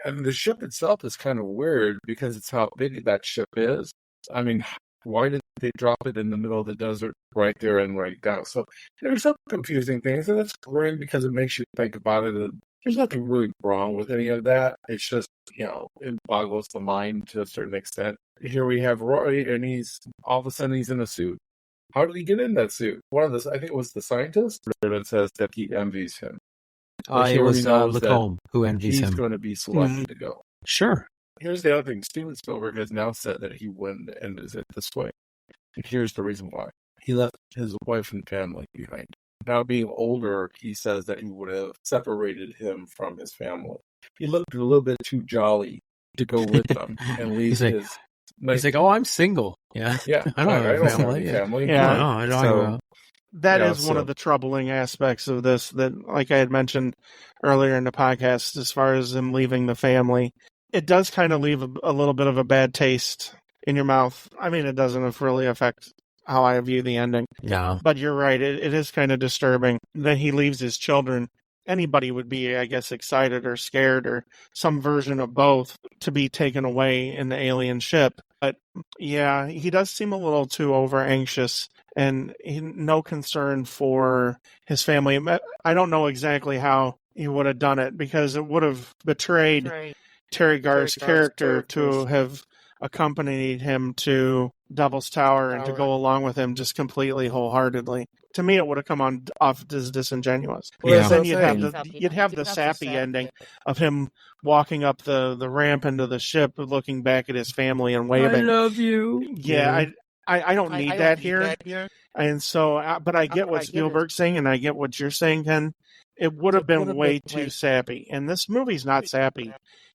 And the ship itself is kind of weird because it's how big that ship is. I mean, why did they drop it in the middle of the desert right there and right now? So there's some confusing things, and it's great because it makes you think about it. And there's nothing really wrong with any of that. It's just, it boggles the mind to a certain extent. Here we have Roy, and all of a sudden he's in a suit. How did he get in that suit? I think it was the scientist that says that he envies him. It was Lacombe who envies him. He's going to be selected to go. Sure. Here's the other thing. Steven Spielberg has now said that he wouldn't end it this way. And here's the reason why. He left his wife and family behind. Now being older, he says that he would have separated him from his family. He looked a little bit too jolly to go with them and leave his... He's like, oh, I'm single. Yeah. I don't have a family. Yeah. No, I don't. That is one of the troubling aspects of this, that, like I had mentioned earlier in the podcast, as far as him leaving the family, it does kind of leave a little bit of a bad taste in your mouth. I mean, it doesn't really affect how I view the ending. Yeah. But you're right. It is kind of disturbing that he leaves his children. Anybody would be, I guess, excited or scared or some version of both to be taken away in the alien ship. But yeah, he does seem a little too over anxious and no concern for his family. I don't know exactly how he would have done it, because it would have betrayed Terry Garr's character to have accompanied him to Devil's Tower and to go along with him just completely wholeheartedly. To me, it would have come off as disingenuous. Whereas then you'd have the sappy ending of him walking up the ramp into the ship, looking back at his family and waving. I love you. Yeah, I don't need that here. And so, but I get what Spielberg's saying, and I get what you're saying, Ken. It would have been way too sappy. And this movie's not sappy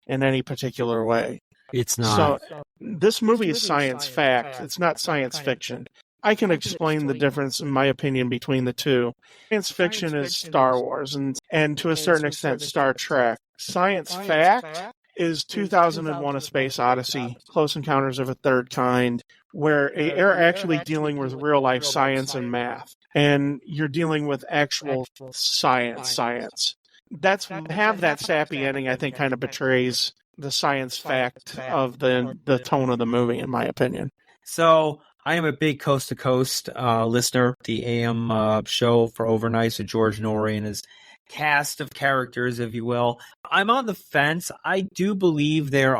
in any particular way. It's not. So this movie is science fact. It's not science fiction. I can explain the difference, in my opinion, between the two. Science fiction is Star Wars and to a certain extent Star Trek. Science fact is 2001: A Space Odyssey, Close Encounters of a Third Kind, where you're actually dealing with real-life science and math. And you're dealing with actual science. Have that sappy ending, I think, kind of betrays the science fact of the tone of the movie, in my opinion. So I am a big Coast to Coast listener, the AM show for overnights with George Norrie and his cast of characters, if you will. I'm on the fence. I do believe there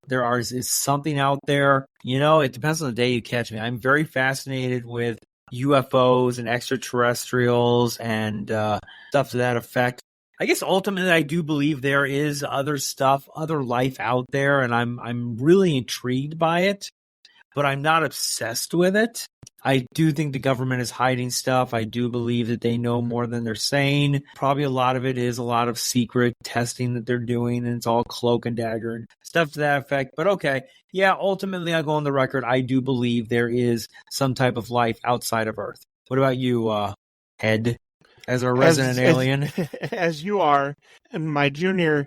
is something out there. It depends on the day you catch me. I'm very fascinated with UFOs and extraterrestrials and stuff to that effect. I guess ultimately I do believe there is other stuff, other life out there, and I'm really intrigued by it, but I'm not obsessed with it. I do think the government is hiding stuff. I do believe that they know more than they're saying. Probably a lot of it is a lot of secret testing that they're doing, and it's all cloak and dagger and stuff to that effect. But okay, yeah, ultimately I go on the record. I do believe there is some type of life outside of Earth. What about you, Ed? As a resident alien? As you are, in my senior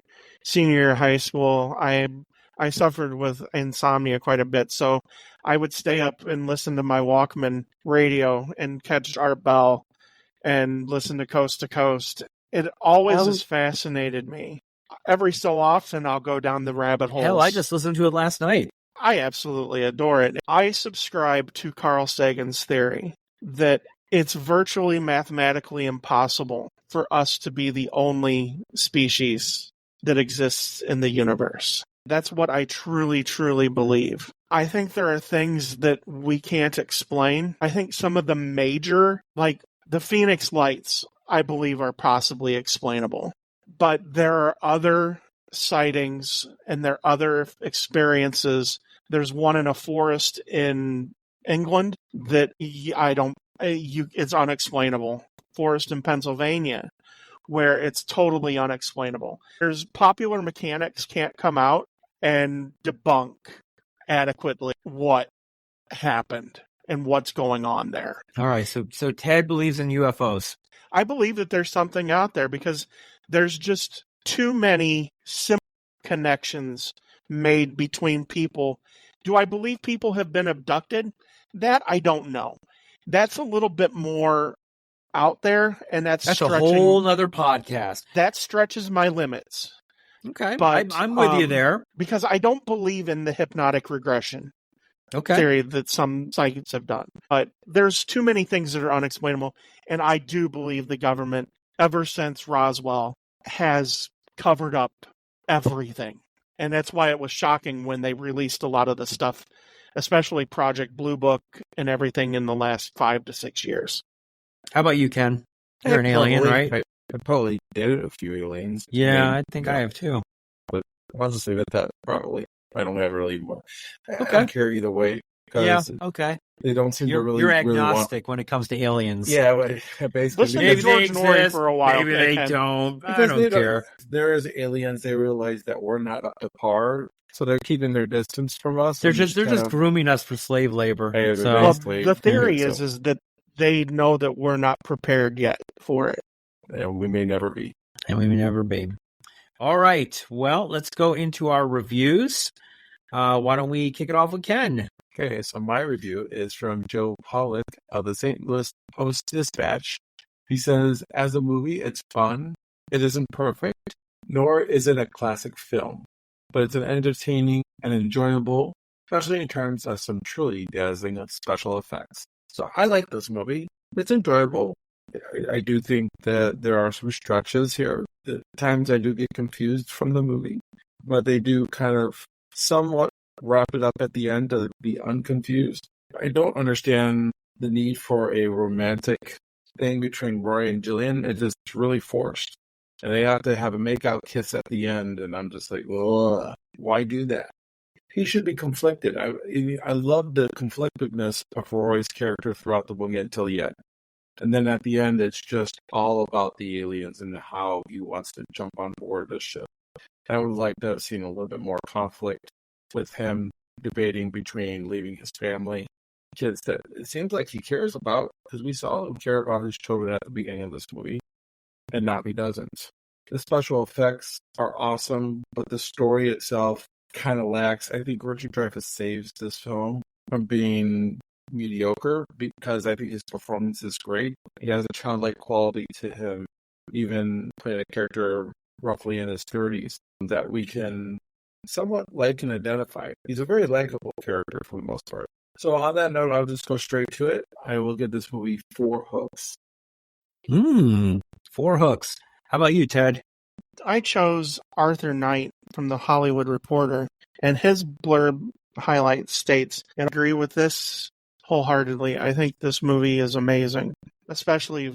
year of high school, I suffered with insomnia quite a bit. So I would stay up and listen to my Walkman radio and catch Art Bell and listen to Coast. It always has fascinated me. Every so often, I'll go down the rabbit hole. Hell, I just listened to it last night. I absolutely adore it. I subscribe to Carl Sagan's theory that it's virtually mathematically impossible for us to be the only species that exists in the universe. That's what I truly, truly believe. I think there are things that we can't explain. I think some of the major, like the Phoenix Lights, I believe are possibly explainable. But there are other sightings and there are other experiences. There's one in a forest in England that it's unexplainable. Forest in Pennsylvania, where it's totally unexplainable. There's popular mechanics can't come out and debunk adequately what happened and what's going on there. All right, so Ted believes in UFOs. I believe that there's something out there because there's just too many simple connections made between people. Do I believe people have been abducted? That I don't know. That's a little bit more out there, and that's a whole other podcast. That stretches my limits. Okay, but I'm with you there. Because I don't believe in the hypnotic regression theory that some psychics have done. But there's too many things that are unexplainable, and I do believe the government, ever since Roswell, has covered up everything. And that's why it was shocking when they released a lot of the stuff, especially Project Blue Book and everything in the last 5 to 6 years. How about you, Ken? You're an alien, right? I probably did a few aliens. Yeah, I think I have too. But honestly, with that, probably I don't have really more. Okay. I don't care either way. Yeah, okay. They don't seem to really. You're agnostic when it comes to aliens. Yeah, basically. Listen to George Norrie for a while. Maybe they don't. I Because don't care. There is aliens. They realize that we're not up to par, so they're keeping their distance from us. They're just grooming us for slave labor. The theory is that they know that we're not prepared yet for it. And we may never be. All right. Well, let's go into our reviews. Why don't we kick it off with Ken? Okay, so my review is from Joe Pollock of the St. Louis Post-Dispatch. He says, as a movie, it's fun. It isn't perfect, nor is it a classic film. But it's an entertaining and enjoyable, especially in terms of some truly dazzling special effects. So I like this movie. It's enjoyable. I do think that there are some stretches here. At times I do get confused from the movie, but they do kind of somewhat wrap it up at the end to be unconfused. I don't understand the need for a romantic thing between Roy and Jillian. It's just really forced. And they have to have a make-out kiss at the end, and I'm just like, ugh, why do that? He should be conflicted. I love the conflictedness of Roy's character throughout the movie until the end. And then at the end, it's just all about the aliens and how he wants to jump on board the ship. I would like to have seen a little bit more conflict with him debating between leaving his family, kids that it seems like he cares about, because we saw him care about his children at the beginning of this movie, and now he doesn't. The special effects are awesome, but the story itself kind of lacks. I think Richard Dreyfuss saves this film from being mediocre because I think his performance is great. He has a childlike quality to him, even playing a character roughly in his 30s that we can somewhat like and identify. He's a very likable character for the most part. So on that note, I'll just go straight to it. I will give this movie 4 hooks. 4 hooks. How about you, Ted? I chose Arthur Knight from The Hollywood Reporter, and his blurb highlight states, and I agree with this wholeheartedly, I think this movie is amazing, especially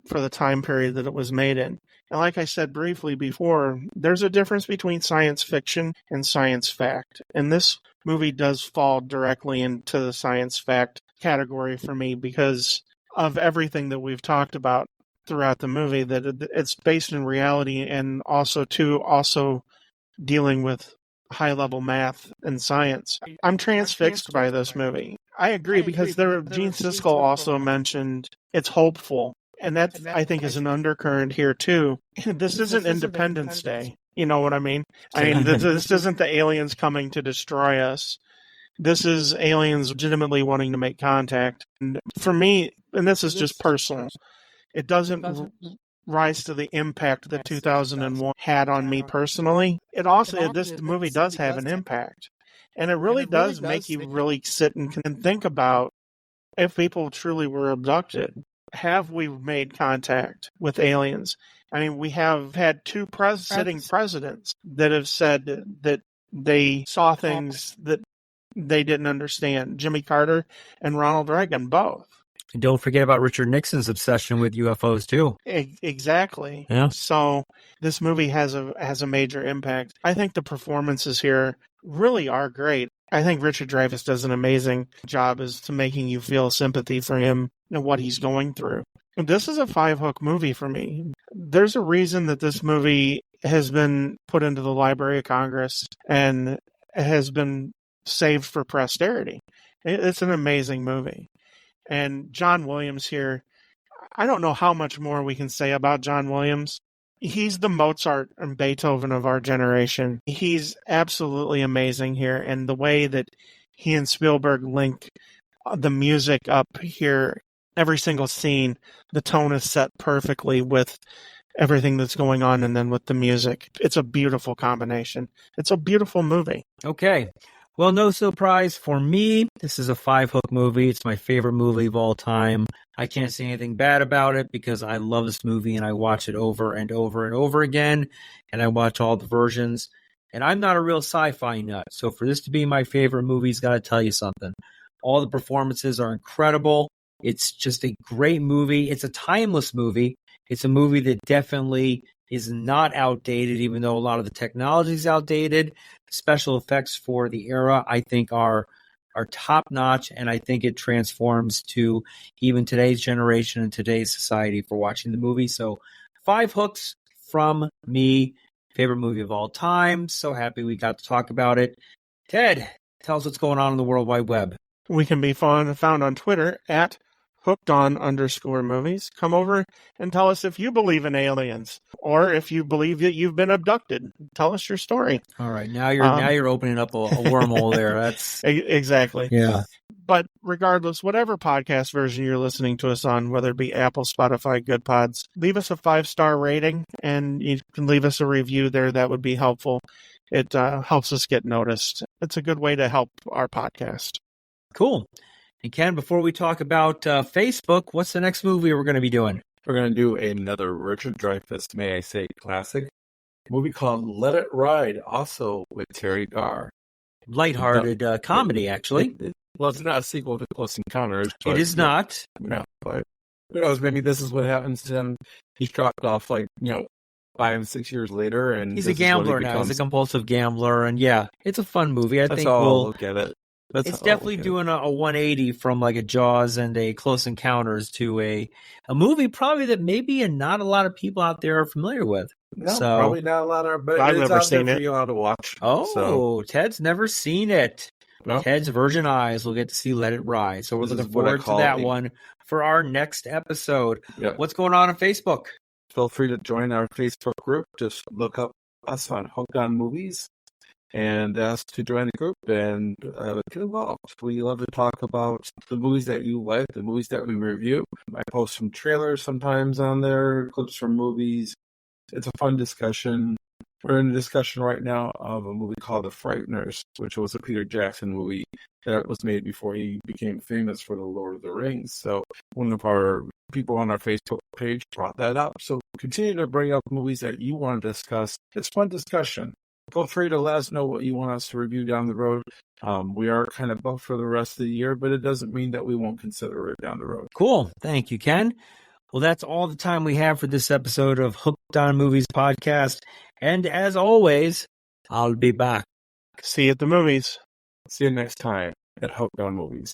for the time period that it was made in. And like I said briefly before, there's a difference between science fiction and science fact. And this movie does fall directly into the science fact category for me because of everything that we've talked about throughout the movie, that it's based in reality and also dealing with high-level math and science. I'm transfixed by this movie. I agree because Gene Siskel also mentioned it's hopeful. And that, I think, is an undercurrent here, too. This isn't Independence Day. You know what I mean? This isn't the aliens coming to destroy us. This is aliens legitimately wanting to make contact. And for me, and this is just personal, it doesn't rise to the impact that 2001 had on me personally. It also, this movie does have an impact. And it really does make you really sit and think about if people truly were abducted. have we made contact with aliens? I mean, we have had two sitting presidents that have said that they saw things that they didn't understand. Jimmy Carter and Ronald Reagan both. And don't forget about Richard Nixon's obsession with UFOs too. Exactly. Yeah. So this movie has a major impact. I think the performances here really are great. I think Richard Dreyfuss does an amazing job as to making you feel sympathy for him and what he's going through. This is a 5-hook movie for me. There's a reason that this movie has been put into the Library of Congress and has been saved for posterity. It's an amazing movie. And John Williams here, I don't know how much more we can say about John Williams. He's the Mozart and Beethoven of our generation. He's absolutely amazing here. And the way that he and Spielberg link the music up here, every single scene, the tone is set perfectly with everything that's going on and then with the music. It's a beautiful combination. It's a beautiful movie. Okay. Well, no surprise for me. This is a 5-hook movie. It's my favorite movie of all time. I can't say anything bad about it because I love this movie and I watch it over and over and over again. And I watch all the versions. And I'm not a real sci-fi nut. So for this to be my favorite movie, it's got to tell you something. All the performances are incredible. It's just a great movie. It's a timeless movie. It's a movie that definitely is not outdated, even though a lot of the technology is outdated. Special effects for the era, I think, are top-notch, and I think it transforms to even today's generation and today's society for watching the movie. So 5 hooks from me. Favorite movie of all time. So happy we got to talk about it. Ted, tell us what's going on in the World Wide Web. We can be found on Twitter at hookedon_movies. Come over and tell us if you believe in aliens or if you believe that you've been abducted. Tell us your story. All right, now you're opening up a wormhole there. That's exactly. Yeah. But regardless, whatever podcast version you're listening to us on, whether it be Apple, Spotify, Good Pods, leave us a 5-star rating and you can leave us a review there. That would be helpful. It helps us get noticed. It's a good way to help our podcast. Cool. And Ken, before we talk about Facebook, what's the next movie we're going to be doing? We're going to do another Richard Dreyfuss, may I say, classic movie called Let It Ride, also with Terry Garr. Lighthearted comedy, actually. Well, it's not a sequel to Close Encounters. It is not. No, but who knows? Maybe this is what happens to him. He's dropped off 5 and 6 years later, and he's a gambler now. He's a compulsive gambler, and yeah, it's a fun movie. I think we'll look at it. It's definitely doing a 180 from like a Jaws and a Close Encounters to a movie probably that maybe not a lot of people out there are familiar with. No, probably not a lot of, but I've never seen it. For you all to watch. Oh, Ted's never seen it. No. Ted's virgin eyes will get to see Let It Ride. So we're looking forward to that one for our next episode. Yep. What's going on Facebook? Feel free to join our Facebook group. Just look up us on Hooked on Movies and ask to join the group and get involved. We love to talk about the movies that you like, the movies that we review. I post some trailers sometimes on there, clips from movies. It's a fun discussion. We're in a discussion right now of a movie called The Frighteners, which was a Peter Jackson movie that was made before he became famous for The Lord of the Rings. So one of our people on our Facebook page brought that up. So continue to bring up movies that you want to discuss. It's fun discussion. Feel free to let us know what you want us to review down the road. We are kind of booked for the rest of the year, but it doesn't mean that we won't consider it down the road. Cool. Thank you, Ken. Well, that's all the time we have for this episode of Hooked on Movies podcast. And as always, I'll be back. See you at the movies. See you next time at Hooked on Movies.